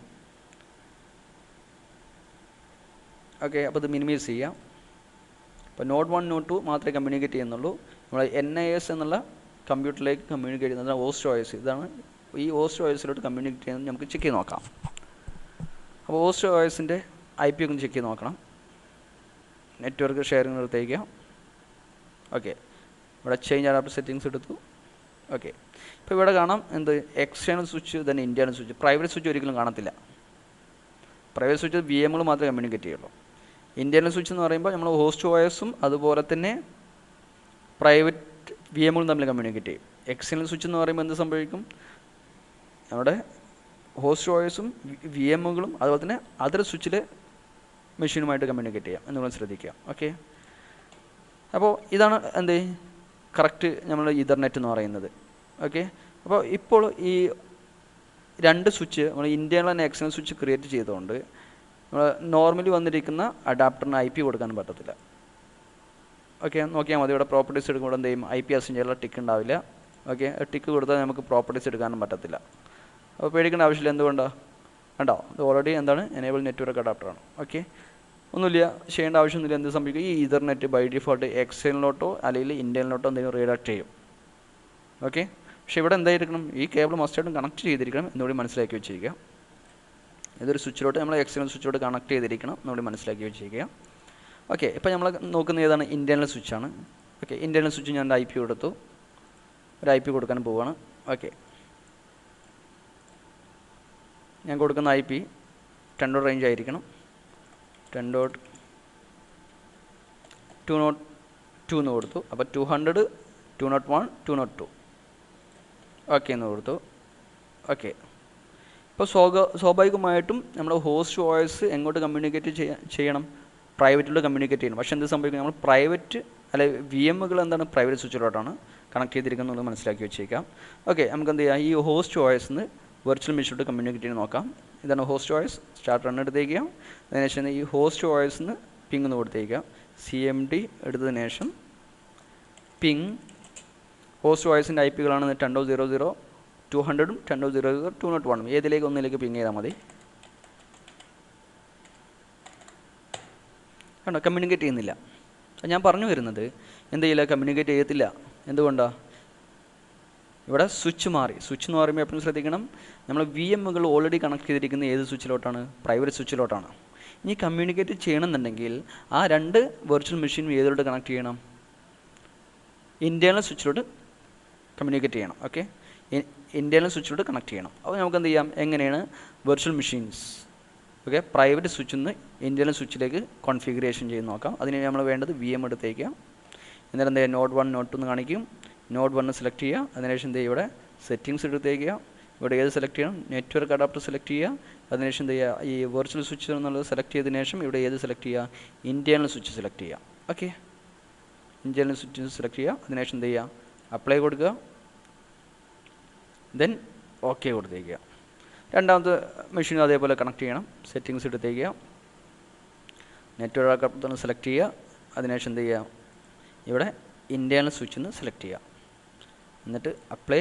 ഓക്കെ, അപ്പോൾ ഇത് മിനിമൈസ് ചെയ്യാം. അപ്പോൾ നോഡ് 1 നോഡ് 2 മാത്രമേ കമ്മ്യൂണിക്കേറ്റ് ചെയ്യുന്നുള്ളൂ. നമ്മൾ NIS എന്നുള്ള കമ്പ്യൂട്ടറിലേക്ക് കമ്മ്യൂണിക്കേറ്റ് ചെയ്യുന്നത് ഹോസ്റ്റ് വോയിസ്. ഇതാണ് ഈ ഹോസ്റ്റ് വോയിസിലോട്ട് കമ്മ്യൂണിക്കേറ്റ് ചെയ്യുന്നത് നമുക്ക് ചെക്ക് ചെയ്ത് നോക്കാം. അപ്പോൾ ഹോസ്റ്റ് വോയിസിൻ്റെ IP ഒക്കെ ചെക്ക് ചെയ്ത് നോക്കണം. നെറ്റ്വർക്ക് ഷെയറിംഗ് എടുത്തേക്കാം. ഓക്കെ, ഇവിടെ ചേഞ്ച് അഡാപ്റ്റർ സെറ്റിങ്സ് എടുത്തു. ഓക്കെ, ഇപ്പോൾ ഇവിടെ കാണാം എന്ത് എക്സ്റ്റേണൽ സ്വിച്ച് തന്നെ ഇന്റേണൽ സ്വിച്ച്. പ്രൈവറ്റ് സ്വിച്ച് ഒരിക്കലും കാണത്തില്ല. പ്രൈവറ്റ് സ്വിച്ച് വി എമ്മുകൾ മാത്രമേ കമ്മ്യൂണിക്കേറ്റ് ചെയ്യുള്ളൂ. ഇന്റേണൽ സ്വിച്ച് എന്ന് പറയുമ്പോൾ നമ്മൾ ഹോസ്റ്റ് OSഉം അതുപോലെ തന്നെ പ്രൈവറ്റ് വി എമ്മുകളും തമ്മിൽ കമ്മ്യൂണിക്കേറ്റ് ചെയ്യും. എക്സ്റ്റേണൽ സ്വിച്ച് എന്ന് പറയുമ്പോൾ എന്ത് സംഭവിക്കും? നമ്മുടെ ഹോസ്റ്റ് OSഉം വി എമ്മുകളും അതുപോലെ തന്നെ അതർ സ്വിച്ചിലെ മെഷീനുമായിട്ട് കമ്മ്യൂണിക്കേറ്റ് ചെയ്യാം എന്നുള്ളത് ശ്രദ്ധിക്കുക. ഓക്കെ, അപ്പോൾ ഇതാണ് എന്ത് കറക്റ്റ് നമ്മൾ ഇഥർനെറ്റ് എന്ന് പറയുന്നത്. ഓക്കെ, അപ്പോൾ ഇപ്പോൾ ഈ രണ്ട് സ്വിച്ച് നമ്മൾ internal and external switch create ചെയ്തുകൊണ്ട് നമ്മൾ നോർമലി വന്നിരിക്കുന്ന അഡാപ്റ്ററിന് IP കൊടുക്കാൻ പറ്റത്തില്ല. ഓക്കെ, നോക്കിയാൽ മതി. ഇവിടെ പ്രോപ്പർട്ടീസ് എടുക്കുമ്പോൾ എന്ത് ചെയ്യും? IP അസൈൻ ചെയ്യാനുള്ള ടിക്ക് ഉണ്ടാവില്ല. ഓക്കെ, ടിക്ക് കൊടുത്താൽ നമുക്ക് പ്രോപ്പർട്ടീസ് എടുക്കാനും പറ്റത്തില്ല. അപ്പോൾ പേടിക്കേണ്ട ആവശ്യമില്ല. എന്തുകൊണ്ടാണ്? കണ്ടോ, ഇത് ഓൾറെഡി എന്താണ് എനേബിൾ നെറ്റ്വർക്ക് അഡാപ്റ്ററാണ്. ഓക്കെ, ഒന്നുമില്ല, ചെയ്യേണ്ട ആവശ്യമൊന്നുമില്ല. എന്ത് സംഭവിക്കും? ഈ ഇഥർനെറ്റ് ബൈ ഡിഫോൾട്ട് എക്സ്റ്റേണലിലോട്ടോ അല്ലെങ്കിൽ ഇന്റേണലിലോട്ടോ എന്തെങ്കിലും റീഡക്റ്റ് ചെയ്യും. ഓക്കെ, പക്ഷേ ഇവിടെ എന്തായിരിക്കണം? ഈ കേബിൾ മസ്റ്റായിട്ടും കണക്ട് ചെയ്തിരിക്കണം എന്നുകൂടി മനസ്സിലാക്കി വെച്ചിരിക്കുക. ഇതൊരു സ്വിച്ചിലോട്ട് നമ്മൾ എക്സ്റ്റേണൽ സ്വിച്ചിലോട്ട് കണക്ട് ചെയ്തിരിക്കണം എന്നുകൂടി മനസ്സിലാക്കി വെച്ചിരിക്കുക. ഓക്കെ, ഇപ്പോൾ നമ്മൾ നോക്കുന്ന ഏതാണ്? ഇന്റേണൽ സ്വിച്ചാണ്. ഓക്കെ, ഇന്റേണൽ സ്വിച്ച് ഞാൻ IP കൊടുത്തു. ഒരു IP കൊടുക്കാൻ പോവുകയാണ്. ഓക്കെ, ഞാൻ കൊടുക്കുന്ന IP 10 റേഞ്ച് ആയിരിക്കണം. 10.202 എന്ന് കൊടുത്തു. അപ്പോൾ 200, 201, 202 ഓക്കെ എന്ന് കൊടുത്തു. ഓക്കെ, ഇപ്പോൾ സ്വാഭാവികമായിട്ടും നമ്മുടെ ഹോസ്റ്റ് OS എങ്ങോട്ട് കമ്മ്യൂണിക്കേറ്റ് ചെയ്യണം? പ്രൈവറ്റിലോട്ട് കമ്മ്യൂണിക്കേറ്റ് ചെയ്യണം. പക്ഷേ എന്ത് സംഭവിക്കും? നമ്മൾ പ്രൈവറ്റ് അല്ലെ വി എമ്മുകൾ എന്താണ് പ്രൈവറ്റ് സ്വിച്ചിലോട്ടാണ് കണക്ട് ചെയ്തിരിക്കുന്നത് മനസ്സിലാക്കി വെച്ചേക്കാം. ഓക്കെ, നമുക്ക് എന്ത് ചെയ്യാം? ഈ ഹോസ്റ്റ് OS വെർച്വൽ മെഷീനിലോട്ട് കമ്മ്യൂണിക്കേറ്റ് ചെയ്ത് നോക്കാം. ഇതാണ് ഹോസ്റ്റ് OS. സ്റ്റാർട്ട് റൺ എടുത്തേക്കാം. അതിനുശേഷം ഈ ഹോസ്റ്റ് OS പിങ് എന്ന് കൊടുത്തേക്കാം. CMD എടുത്തതിന് ശേഷം പിങ് ഹോസ്റ്റ് OSൻ്റെ IP കളാണ് 10.00, 200ഉം 10.00, 201ഉം ഏതിലേക്ക് ഒന്നിലേക്ക് പിങ് ചെയ്താൽ മതി. കണ്ടോ, കമ്മ്യൂണിക്കേറ്റ് ചെയ്യുന്നില്ല. ഞാൻ പറഞ്ഞു വരുന്നത് എന്ത് ചെയ്യില്ല? കമ്മ്യൂണിക്കേറ്റ് ചെയ്യത്തില്ല. എന്തുകൊണ്ടാണ്? ഇവിടെ സ്വിച്ച് മാറി. സ്വിച്ച് എന്ന് പറയുമ്പോൾ എപ്പോഴും ശ്രദ്ധിക്കണം, നമ്മൾ വി എമ്മുകൾ ഓൾറെഡി കണക്ട് ചെയ്തിരിക്കുന്ന ഏത് സ്വിച്ചിലോട്ടാണ്? പ്രൈവറ്റ് സ്വിച്ചിലോട്ടാണ്. ഇനി കമ്മ്യൂണിക്കേറ്റ് ചെയ്യണമെന്നുണ്ടെങ്കിൽ ആ രണ്ട് വെർച്വൽ മെഷീനും ഏതിലോട്ട് കണക്ട് ചെയ്യണം? ഇന്റേണൽ സ്വിച്ചിലോട്ട് കമ്മ്യൂണിക്കേറ്റ് ചെയ്യണം. ഓക്കെ, ഇന്റേണൽ സ്വിച്ചിലോട്ട് കണക്ട് ചെയ്യണം. അപ്പോൾ നമുക്ക് എന്ത് ചെയ്യാം? എങ്ങനെയാണ് വെർച്വൽ മെഷീൻസ് ഓക്കെ പ്രൈവറ്റ് സ്വിച്ചിൽ നിന്ന് ഇന്റേണൽ സ്വിച്ചിലേക്ക് കോൺഫിഗറേഷൻ ചെയ്ത് നോക്കാം. അതിന് നമ്മൾ വേണ്ടത് VM എടുത്തേക്കാം. എന്നിട്ട് എന്ത് ചെയ്യുക? നോഡ് 1 നോഡ് 2 എന്ന് കാണിക്കും. നോഡ് 1 സെലക്ട് ചെയ്യുക. അതിനുശേഷം എന്ത് ചെയ്യുക? ഇവിടെ സെറ്റിങ്സ് എടുത്തേക്കുക. ഇവിടെ ഏത് സെലക്ട് ചെയ്യണം? നെറ്റ്വർക്ക് അഡാപ്റ്റർ സെലക്ട് ചെയ്യുക. അതിനുശേഷം എന്ത് ചെയ്യുക? ഈ വെർച്വൽ സ്വിച്ച് എന്നുള്ളത് സെലക്ട് ചെയ്തതിനു ശേഷം ഇവിടെ ഏത് സെലക്ട് ചെയ്യുക? ഇന്റേണൽ സ്വിച്ച് സെലക്ട് ചെയ്യുക. ഓക്കെ, ഇന്റേണൽ സ്വിച്ച് സെലക്ട് ചെയ്യുക. അതിനുശേഷം എന്ത് ചെയ്യുക? അപ്ലൈ കൊടുക്കുക. ദെൻ ഓക്കെ കൊടുത്തേക്കുക. രണ്ടാമത്തെ മെഷീൻ അതേപോലെ കണക്ട് ചെയ്യണം. സെറ്റിങ്സ് എടുത്തേക്കുക. നെറ്റ്വർക്ക് അഡാപ്റ്റർ സെലക്ട് ചെയ്യുക. അതിനുശേഷം എന്ത് ചെയ്യുക? ഇവിടെ ഇന്റേണൽ സ്വിച്ച് നിന്ന് സെലക്ട് ചെയ്യുക. എന്നിട്ട് അപ്ലൈ,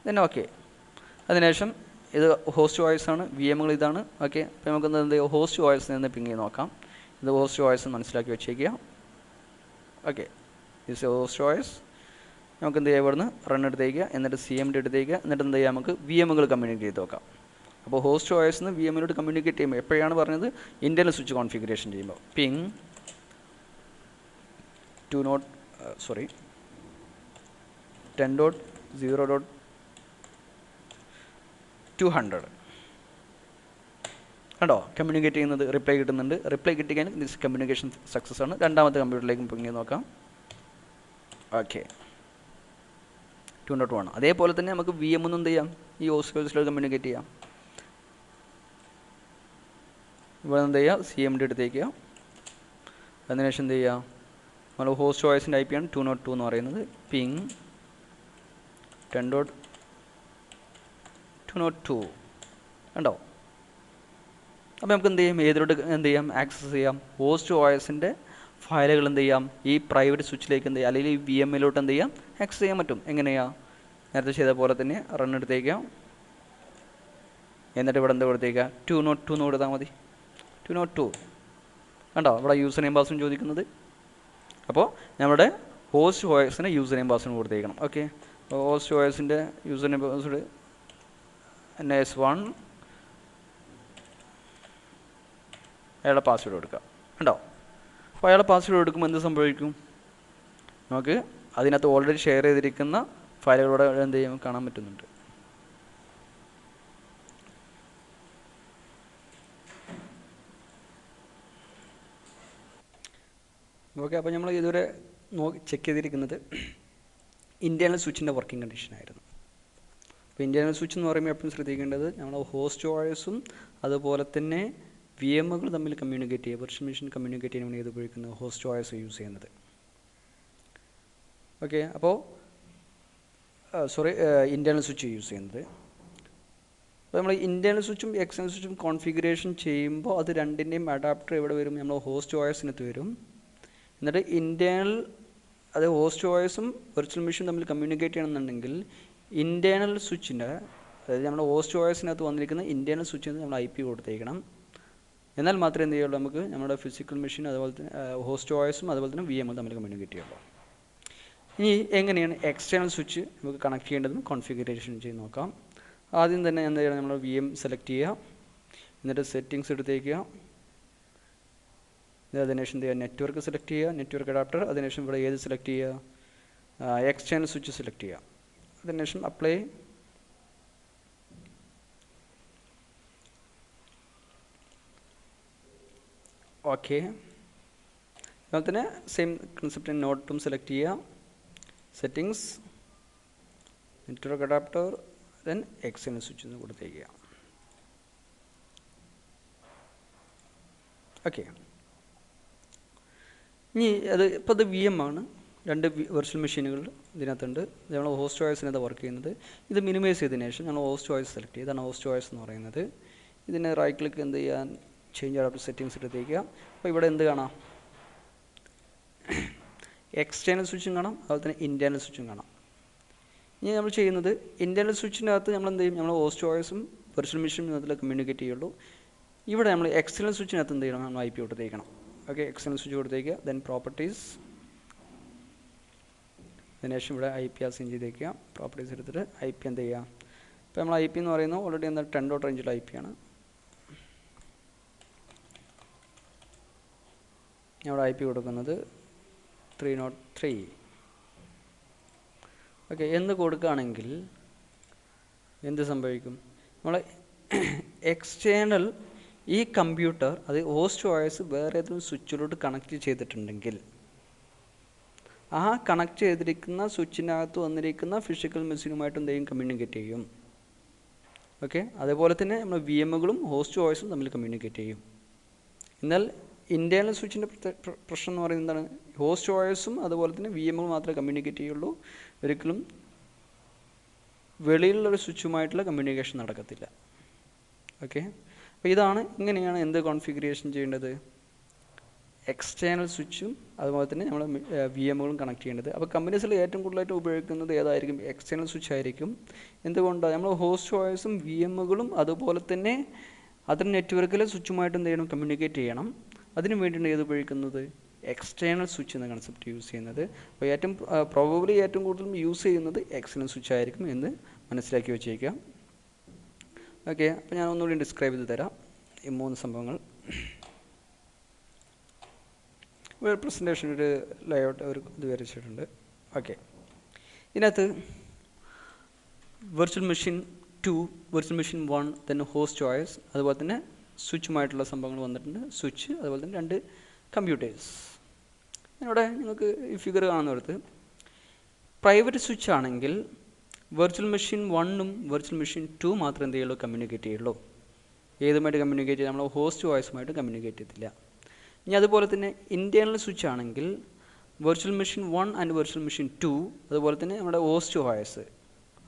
ദെൻ ഓക്കെ. അതിനുശേഷം ഇത് ഹോസ്റ്റ് OS ആണ്. VMകൾ ഇതാണ്. ഓക്കെ, അപ്പോൾ നമുക്ക് എന്ത് ചെയ്യുക? ഹോസ്റ്റ് OS നിന്ന് പിങ് ചെയ്ത് നോക്കാം. ഇത് ഹോസ്റ്റ് OS മനസ്സിലാക്കി വെച്ചേക്കുക. ഓക്കെ, ഇത് ഹോസ്റ്റ് OS. നമുക്ക് എന്ത് ചെയ്യുക? ഇവിടുന്ന് റൺ എടുത്തേക്കുക. എന്നിട്ട് CMD എടുത്തേക്കുക. എന്നിട്ട് എന്ത് ചെയ്യുക? നമുക്ക് VMകൾ കമ്മ്യൂണിക്കേറ്റ് ചെയ്ത് നോക്കാം. അപ്പോൾ ഹോസ്റ്റ് OS VMലോട്ട് കമ്മ്യൂണിക്കേറ്റ് ചെയ്യുമ്പോൾ എപ്പോഴാണ് പറഞ്ഞത്? ഇന്റേണൽ സ്വിച്ച് കോൺഫിഗറേഷൻ ചെയ്യുമ്പോൾ പിങ് 10.0.200 കണ്ടോ കമ്മ്യൂണിക്കേറ്റ് ചെയ്യുന്നത്? റിപ്ലൈ കിട്ടുന്നുണ്ട്. റിപ്ലൈ കിട്ടിക്കഴിഞ്ഞാൽ ദിസ് കമ്മ്യൂണിക്കേഷൻ സക്സസ് ആണ്. രണ്ടാമത്തെ കമ്പ്യൂട്ടറിലേക്കും പിങ് നോക്കാം. ഓക്കെ, 201. അതേപോലെ തന്നെ നമുക്ക് VM ഒന്നും എന്ത് ചെയ്യാം? ഈ OSിലോട്ട് കമ്മ്യൂണിക്കേറ്റ് ചെയ്യാം. ഇവിടെ എന്ത് ചെയ്യുക? CMD എടുത്തേക്കുക. അതിനുശേഷം എന്ത് ചെയ്യുക? നമ്മൾ ഹോസ്റ്റ് OSൻ്റെ IP ആണ് 202 എന്ന് പറയുന്നത്. പിങ് 10.202 കണ്ടോ? അപ്പോൾ നമുക്ക് എന്ത് ചെയ്യും? ഏതിലോട്ട് എന്ത് ചെയ്യാം? ആക്സസ് ചെയ്യാം. ഹോസ്റ്റ് OSൻ്റെ ഫയലുകൾ എന്ത് ചെയ്യാം? ഈ പ്രൈവറ്റ് സ്വിച്ചിലേക്ക് എന്ത് ചെയ്യാം? അല്ലെങ്കിൽ ഈ VMലോട്ട് എന്ത് ചെയ്യാം? ആക്സസ് ചെയ്യാൻ പറ്റും. എങ്ങനെയാണ്? നേരത്തെ ചെയ്ത പോലെ തന്നെ റൺ എടുത്തേക്കാം. എന്നിട്ട് ഇവിടെ എന്താ കൊടുത്തേക്കുക? 202 എന്ന് കൊടുത്താൽ മതി. 202 കണ്ടോ? ഇവിടെ യൂസർ നെയിം പാസ്വേഡ് ചോദിക്കുന്നത്. അപ്പോൾ നമ്മുടെ ഹോസ്റ്റ് OSന് യൂസർ നെയിം പാസ്വേഡ് കൊടുത്തേക്കണം. ഓക്കെ, ഹോസ്റ്റ് OSൻ്റെ യൂസർ നെയിം പാസ്വേഡ് NS1 അയാളുടെ പാസ്വേഡ് കൊടുക്കുക. കണ്ടോ? അപ്പോൾ അയാൾ പാസ്വേഡ് കൊടുക്കുമ്പോൾ എന്ത് സംഭവിക്കും? നമുക്ക് അതിനകത്ത് ഓൾറെഡി ഷെയർ ചെയ്തിരിക്കുന്ന ഫയലുകളോടെ എന്ത് ചെയ്യും കാണാൻ പറ്റുന്നുണ്ട്. ഓക്കെ, അപ്പോൾ നമ്മൾ ഇതുവരെ ചെക്ക് ചെയ്തിരിക്കുന്നത് ഇൻറ്റേർണൽ സ്വിച്ചിൻ്റെ വർക്കിംഗ് കണ്ടീഷനായിരുന്നു. അപ്പോൾ ഇൻറ്റേർണൽ സ്വിച്ച് എന്ന് പറയുമ്പോൾ എപ്പോഴും ശ്രദ്ധിക്കേണ്ടത് നമ്മൾ ഹോസ്റ്റ് OSഉം അതുപോലെ തന്നെ VMകൾ തമ്മിൽ കമ്മ്യൂണിക്കേറ്റ് ചെയ്യുക, വെർച്വൽ മെഷീൻ കമ്മ്യൂണിക്കേറ്റ് ചെയ്യാൻ വേണ്ടി ഇത് ഉപയോഗിക്കുന്നത് ഹോസ്റ്റ് OS യൂസ് ചെയ്യുന്നത്. ഓക്കെ, അപ്പോൾ ഇൻറ്റേർണൽ സ്വിച്ച് യൂസ് ചെയ്യുന്നത്. അപ്പോൾ നമ്മൾ ഇൻറ്റേർണൽ സ്വിച്ചും എക്സ്റ്റേണൽ സ്വിച്ചും കോൺഫിഗറേഷൻ ചെയ്യുമ്പോൾ അത് രണ്ടിൻ്റെയും അഡാപ്റ്റർ എവിടെ വരും? നമ്മൾ ഹോസ്റ്റ് OSനകത്ത് വരും. എന്നിട്ട് ഇൻറ്റേർണൽ, അത് ഹോസ്റ്റ് OSഉം വെർച്വൽ മെഷീനും തമ്മിൽ കമ്മ്യൂണിക്കേറ്റ് ചെയ്യണമെന്നുണ്ടെങ്കിൽ ഇൻറ്റേർണൽ സ്വിച്ചിൻ്റെ, അതായത് നമ്മുടെ ഹോസ്റ്റ് OSനകത്ത് വന്നിരിക്കുന്ന ഇൻറ്റേർണൽ സ്വിച്ചിന് നമ്മൾ IP കൊടുത്തേക്കണം. എന്നാൽ മാത്രമേ എന്ത് ചെയ്യുള്ളൂ, നമുക്ക് നമ്മുടെ ഫിസിക്കൽ മെഷീൻ അതുപോലെ തന്നെ ഹോസ്റ്റ് OSഉം അതുപോലെ തന്നെ VMകൾ തമ്മിൽ കമ്മ്യൂണിക്കേറ്റ് ചെയ്യുള്ളൂ. ഇനി എങ്ങനെയാണ് എക്സ്റ്റേണൽ സ്വിച്ച് നമുക്ക് കണക്ട് ചെയ്യേണ്ടതും കോൺഫിഗറേഷൻ ചെയ്ത് നോക്കാം. ആദ്യം തന്നെ എന്താ ചെയ്യുക, നമ്മൾ VM സെലക്ട് ചെയ്യുക, എന്നിട്ട് സെറ്റിങ്സ് എടുത്തേക്കുക, അതിനുശേഷം എന്ത് ചെയ്യുക, നെറ്റ്വർക്ക് സെലക്ട് ചെയ്യുക, നെറ്റ്വർക്ക് അഡാപ്റ്റർ, അതിനുശേഷം ഇവിടെ ഏത് സെലക്ട് ചെയ്യുക, എക്സ്റ്റേണൽ സ്വിച്ച് സെലക്ട് ചെയ്യുക, അതിനുശേഷം അപ്ലൈ. ഓക്കെ, അതുപോലെ തന്നെ സെയിം കൺസെപ്റ്റ് നോട്ടും സെലക്ട് ചെയ്യുക, settings, network adapter, then external switch എന്ന് കൊടുത്തേക്കുക. ഓക്കെ, ഇനി ഇപ്പോൾ അത് VM ആണ്. രണ്ട് വെർച്വൽ മെഷീനുകൾ ഇതിനകത്തുണ്ട്. ഇത് നമ്മൾ ഹോസ്റ്റ് OSനകത്ത് വർക്ക് ചെയ്യുന്നത്. ഇത് മിനിമൈസ് ചെയ്തതിനു ശേഷം നമ്മൾ ഹോസ്റ്റ് OS സെലക്ട് ചെയ്യുക. ഇതാണ് ഹോസ്റ്റ് OS എന്ന് പറയുന്നത്. ഇതിന് റൈറ്റ് ക്ലിക്ക് എന്ത് ചെയ്യാൻ, ചേഞ്ച് അഡാപ്റ്റർ സെറ്റിങ്സ് എടുത്തേക്കുക. അപ്പോൾ ഇവിടെ എന്ത് കാണാം, എക്സ്റ്റേണൽ സ്വിച്ചും കാണാം, അതുപോലെ തന്നെ ഇൻറ്റേർണൽ സ്വിച്ചും കാണാം. ഇനി നമ്മൾ ചെയ്യുന്നത് ഇൻറ്റേർണൽ സ്വിച്ചിനകത്ത് നമ്മൾ എന്ത് ചെയ്യും, നമ്മൾ ഹോസ്റ്റ് OSഉം വെർച്വൽ മെഷീനും അതിൽ കമ്മ്യൂണിക്കേറ്റ് ചെയ്യുള്ളൂ. ഇവിടെ നമ്മൾ എക്സ്റ്റേണൽ സ്വിച്ചിനകത്ത് എന്ത് ചെയ്യണം, നമ്മൾ IP കൊടുത്തേക്കണം. ഓക്കെ, എക്സ്റ്റേണൽ സ്വിച്ച് കൊടുത്തേക്കുക, ദെൻ പ്രോപ്പർട്ടീസ്, അതിനുശേഷം ഇവിടെ IP അസൈൻ ചെയ്തേക്കുക. പ്രോപ്പർട്ടീസ് എടുത്തിട്ട് IP എന്ത് ചെയ്യുക, ഇപ്പോൾ നമ്മൾ IP എന്ന് പറയുന്നത് ഓൾറെഡി എന്താ 10 റേഞ്ചിലുള്ള IP ആണ്. ഇവിടെ IP കൊടുക്കുന്നത് 303. ഓക്കെ, എന്ന് കൊടുക്കുകയാണെങ്കിൽ എന്ത് സംഭവിക്കും, നമ്മൾ എക്സ്റ്റേണൽ ഈ കമ്പ്യൂട്ടർ അത് ഹോസ്റ്റ് OS വേറെ ഏതെങ്കിലും സ്വിച്ചിലോട്ട് കണക്ട് ചെയ്തിട്ടുണ്ടെങ്കിൽ ആ കണക്ട് ചെയ്തിരിക്കുന്ന സ്വിച്ചിനകത്ത് വന്നിരിക്കുന്ന ഫിസിക്കൽ മെഷീനുമായിട്ട് എന്തെങ്കിലും കമ്മ്യൂണിക്കേറ്റ് ചെയ്യും. ഓക്കെ, അതേപോലെ തന്നെ നമ്മൾ VMകളും ഹോസ്റ്റ് OSഉം തമ്മിൽ കമ്മ്യൂണിക്കേറ്റ് ചെയ്യും. എന്നാൽ ഇൻറ്റേർണൽ സ്വിച്ചിൻ്റെ പ്രശ്നം എന്ന് പറയുന്നത് എന്താണ്, ഹോസ്റ്റ് OSഉം അതുപോലെ തന്നെ VMകളും മാത്രമേ കമ്മ്യൂണിക്കേറ്റ് ചെയ്യുള്ളൂ. ഒരിക്കലും വെളിയിലുള്ളൊരു സ്വിച്ചുമായിട്ടുള്ള കമ്മ്യൂണിക്കേഷൻ നടക്കത്തില്ല. ഓക്കെ, അപ്പോൾ ഇതാണ്, ഇങ്ങനെയാണ് എന്ത് കോൺഫിഗറേഷൻ ചെയ്യേണ്ടത്, എക്സ്റ്റേണൽ സ്വിച്ചും അതുപോലെ തന്നെ നമ്മൾ VMകളും കണക്ട് ചെയ്യേണ്ടത്. അപ്പോൾ കമ്പനീസിൽ ഏറ്റവും കൂടുതലായിട്ട് ഉപയോഗിക്കുന്നത് ഏതായിരിക്കും, എക്സ്റ്റേണൽ സ്വിച്ച് ആയിരിക്കും. എന്തുകൊണ്ടാണ്, നമ്മൾ ഹോസ്റ്റ് OSഉം VMകളും അതുപോലെ തന്നെ അതർ നെറ്റ്വർക്കിലെ സ്വിച്ചുമായിട്ട് എന്ത് ചെയ്യണം, കമ്മ്യൂണിക്കേറ്റ് ചെയ്യണം. അതിനു വേണ്ടിയാണ് ഏത് ഉപയോഗിക്കുന്നത്, എക്സ്റ്റേണൽ സ്വിച്ച് എന്ന കൺസെപ്റ്റ് യൂസ് ചെയ്യുന്നത്. അപ്പോൾ പ്രോബബ്ലി ഏറ്റവും കൂടുതൽ യൂസ് ചെയ്യുന്നത് എക്സ്റ്റേണൽ സ്വിച്ച് ആയിരിക്കും എന്ന് മനസ്സിലാക്കി വെച്ചേക്കാം. ഓക്കെ, അപ്പോൾ ഞാൻ ഒന്നുകൂടി ഡിസ്ക്രൈബ് ചെയ്ത് തരാം ഈ 3 സംഭവങ്ങൾ. ഒരു പ്രസൻറ്റേഷൻ, ഒരു ലേഔട്ട്, ഒരു ഇത് വരച്ചിട്ടുണ്ട്. ഓക്കെ, ഇതിനകത്ത് വെർച്വൽ മെഷീൻ 2, വെർച്വൽ മെഷീൻ 1, തന്നെ ഹോസ്റ്റ് OS, അതുപോലെ തന്നെ സ്വിച്ചുമായിട്ടുള്ള സംഭവങ്ങൾ വന്നിട്ടുണ്ട്. സ്വിച്ച് അതുപോലെ തന്നെ 2 കമ്പ്യൂട്ടേഴ്സ്. ഇവിടെ നിങ്ങൾക്ക് ഈ ഫിഗർ കാണുന്നിടത്ത് പ്രൈവറ്റ് സ്വിച്ച് ആണെങ്കിൽ വെർച്വൽ മെഷീൻ 1ഉം വെർച്വൽ മെഷീൻ 2 മാത്രമേ എന്ത് ചെയ്യുള്ളൂ, കമ്മ്യൂണിക്കേറ്റ് ചെയ്യുള്ളൂ. ഏതുമായിട്ട് കമ്മ്യൂണിക്കേറ്റ് ചെയ്യും, നമ്മൾ ഹോസ്റ്റ് OSമായിട്ട് കമ്മ്യൂണിക്കേറ്റ് ചെയ്തില്ല. ഇനി അതുപോലെ തന്നെ ഇൻറ്റേർണൽ സ്വിച്ച് ആണെങ്കിൽ virtual machine 1 and virtual machine 2 അതുപോലെ തന്നെ നമ്മുടെ ഹോസ്റ്റ് OS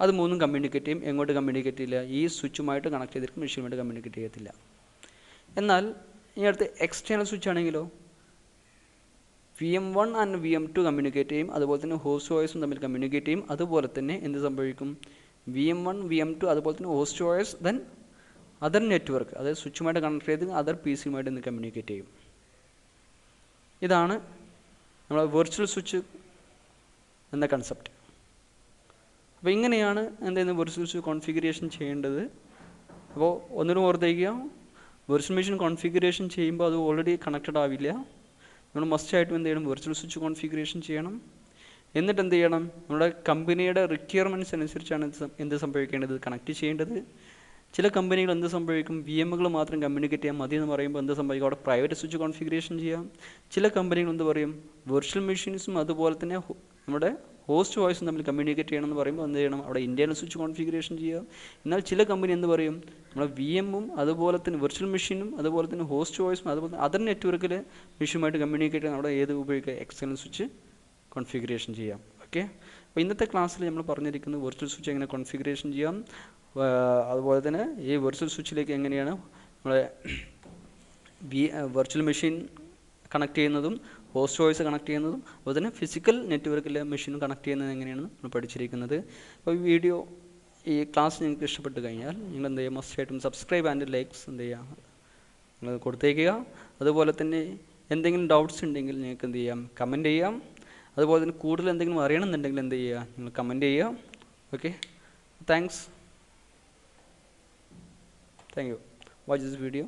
അത് 3ഉം കമ്മ്യൂണിക്കേറ്റ് ചെയ്യും. എങ്ങോട്ട് കമ്മ്യൂണിക്കേറ്റ് ചെയ്യില്ല, ഈ സ്വിച്ചുമായിട്ട് കണക്ട് ചെയ്തിരിക്കും മെഷീനുമായിട്ട് കമ്മ്യൂണിക്കേറ്റ് ചെയ്യത്തില്ല. എന്നാൽ ഇനി അടുത്ത് എക്സ്റ്റേണൽ സ്വിച്ച് ആണെങ്കിലോ VM1 ആൻഡ് VM2 കമ്മ്യൂണിക്കേറ്റ് ചെയ്യും, അതുപോലെ തന്നെ ഹോസ്റ്റ് OSഉം തമ്മിൽ കമ്മ്യൂണിക്കേറ്റ് ചെയ്യും. അതുപോലെ തന്നെ എന്ത് സംഭവിക്കും, VM1 VM2 അതുപോലെ തന്നെ host OS then other network, അതായത് സ്വിച്ചുമായിട്ട് കണക്ട് ചെയ്ത് അതർ PCയുമായിട്ട് ഇന്ന് കമ്മ്യൂണിക്കേറ്റ് ചെയ്യും. ഇതാണ് നമ്മൾ വെർച്വൽ സ്വിച്ച് എന്ന കൺസെപ്റ്റ്. അപ്പോൾ ഇങ്ങനെയാണ് എന്തായിരുന്നു വെർച്വൽ സ്വിച്ച് കോൺഫിഗറേഷൻ ചെയ്യേണ്ടത്. അപ്പോൾ ഒന്നിനും ഓർത്തേക്കുക, വെർച്വൽ മെഷീൻ കോൺഫിഗറേഷൻ ചെയ്യുമ്പോൾ അത് ഓൾറെഡി കണക്റ്റഡ് ആവില്ല. നമ്മൾ മസ്റ്റായിട്ടും എന്ത് ചെയ്യണം, വെർച്വൽ സ്വിച്ച് കോൺഫിഗറേഷൻ ചെയ്യണം. എന്നിട്ട് എന്ത് ചെയ്യണം, നമ്മുടെ കമ്പനിയുടെ റിക്വയർമെൻറ്റ്സ് അനുസരിച്ചാണ് എന്ത് സംഭവിക്കേണ്ടത്, കണക്ട് ചെയ്യേണ്ടത്. ചില കമ്പനികൾ എന്ത് സംഭവിക്കും, VM-കൾ മാത്രം കമ്മ്യൂണിക്കേറ്റ് ചെയ്യാൻ മതി എന്ന് പറയുമ്പോൾ എന്ത് സംഭവിക്കും, അവിടെ പ്രൈവറ്റ് സ്വിച്ച് കോൺഫിഗറേഷൻ ചെയ്യാം. ചില കമ്പനികൾ എന്ത് പറയും, വെർച്വൽ മെഷീൻസും അതുപോലെ തന്നെ നമ്മുടെ ഹോസ്റ്റ് വോയിസും തമ്മിൽ കമ്മ്യൂണിക്കേറ്റ് ചെയ്യണമെന്ന് പറയുമ്പോൾ എന്ത് ചെയ്യണം, അവിടെ ഇന്റേണൽ സ്വിച്ച് കോൺഫിഗറേഷൻ ചെയ്യാം. എന്നാൽ ചില കമ്പനി എന്ത് പറയും, നമ്മുടെ VM-ഉം അതുപോലെ തന്നെ വെർച്വൽ മെഷീനും അതുപോലെ തന്നെ ഹോസ്റ്റ് വോയിസും അതുപോലെ തന്നെ അതർ നെറ്റ്വർക്കിൽ മെഷീനുമായിട്ട് കമ്മ്യൂണിക്കേറ്റ് ചെയ്യാൻ അവിടെ ഏത് ഉപയോഗിക്കുക, എക്സ്റ്റേണൽ സ്വിച്ച് കോൺഫിഗറേഷൻ ചെയ്യാം. ഓക്കെ, അപ്പോൾ ഇന്നത്തെ ക്ലാസ്സിൽ നമ്മൾ പറഞ്ഞിരിക്കുന്നത് വെർച്വൽ സ്വിച്ച് എങ്ങനെ കോൺഫിഗറേഷൻ ചെയ്യാം, അതുപോലെ തന്നെ ഈ വെർച്വൽ സ്വിച്ചിലേക്ക് എങ്ങനെയാണ് നമ്മളെ വെർച്വൽ മെഷീൻ കണക്ട് ചെയ്യുന്നതും ഹോസ്റ്റ് വോയിസ് കണക്ട് ചെയ്യുന്നതും അതുപോലെ തന്നെ ഫിസിക്കൽ നെറ്റ്വർക്കിലെ മെഷീൻ കണക്ട് ചെയ്യുന്നത് എങ്ങനെയാണ് നമ്മൾ പഠിച്ചിരിക്കുന്നത്. അപ്പോൾ ഈ ക്ലാസ് നിങ്ങൾക്ക് ഇഷ്ടപ്പെട്ട് കഴിഞ്ഞാൽ നിങ്ങൾ എന്ത് ചെയ്യുക, മസ്റ്റായിട്ടും സബ്സ്ക്രൈബ് ആൻഡ് ലൈക്സ് എന്ത് ചെയ്യുക, നിങ്ങൾ കൊടുത്തേക്കുക. അതുപോലെ തന്നെ എന്തെങ്കിലും ഡൗട്ട്സ് ഉണ്ടെങ്കിൽ നിങ്ങൾക്ക് എന്ത് ചെയ്യാം, കമൻറ്റ് ചെയ്യാം. അതുപോലെ തന്നെ കൂടുതൽ എന്തെങ്കിലും അറിയണമെന്നുണ്ടെങ്കിൽ എന്ത് ചെയ്യുക, നിങ്ങൾ കമൻറ്റ് ചെയ്യുക. Okay, thanks. Thank you. Watch this video.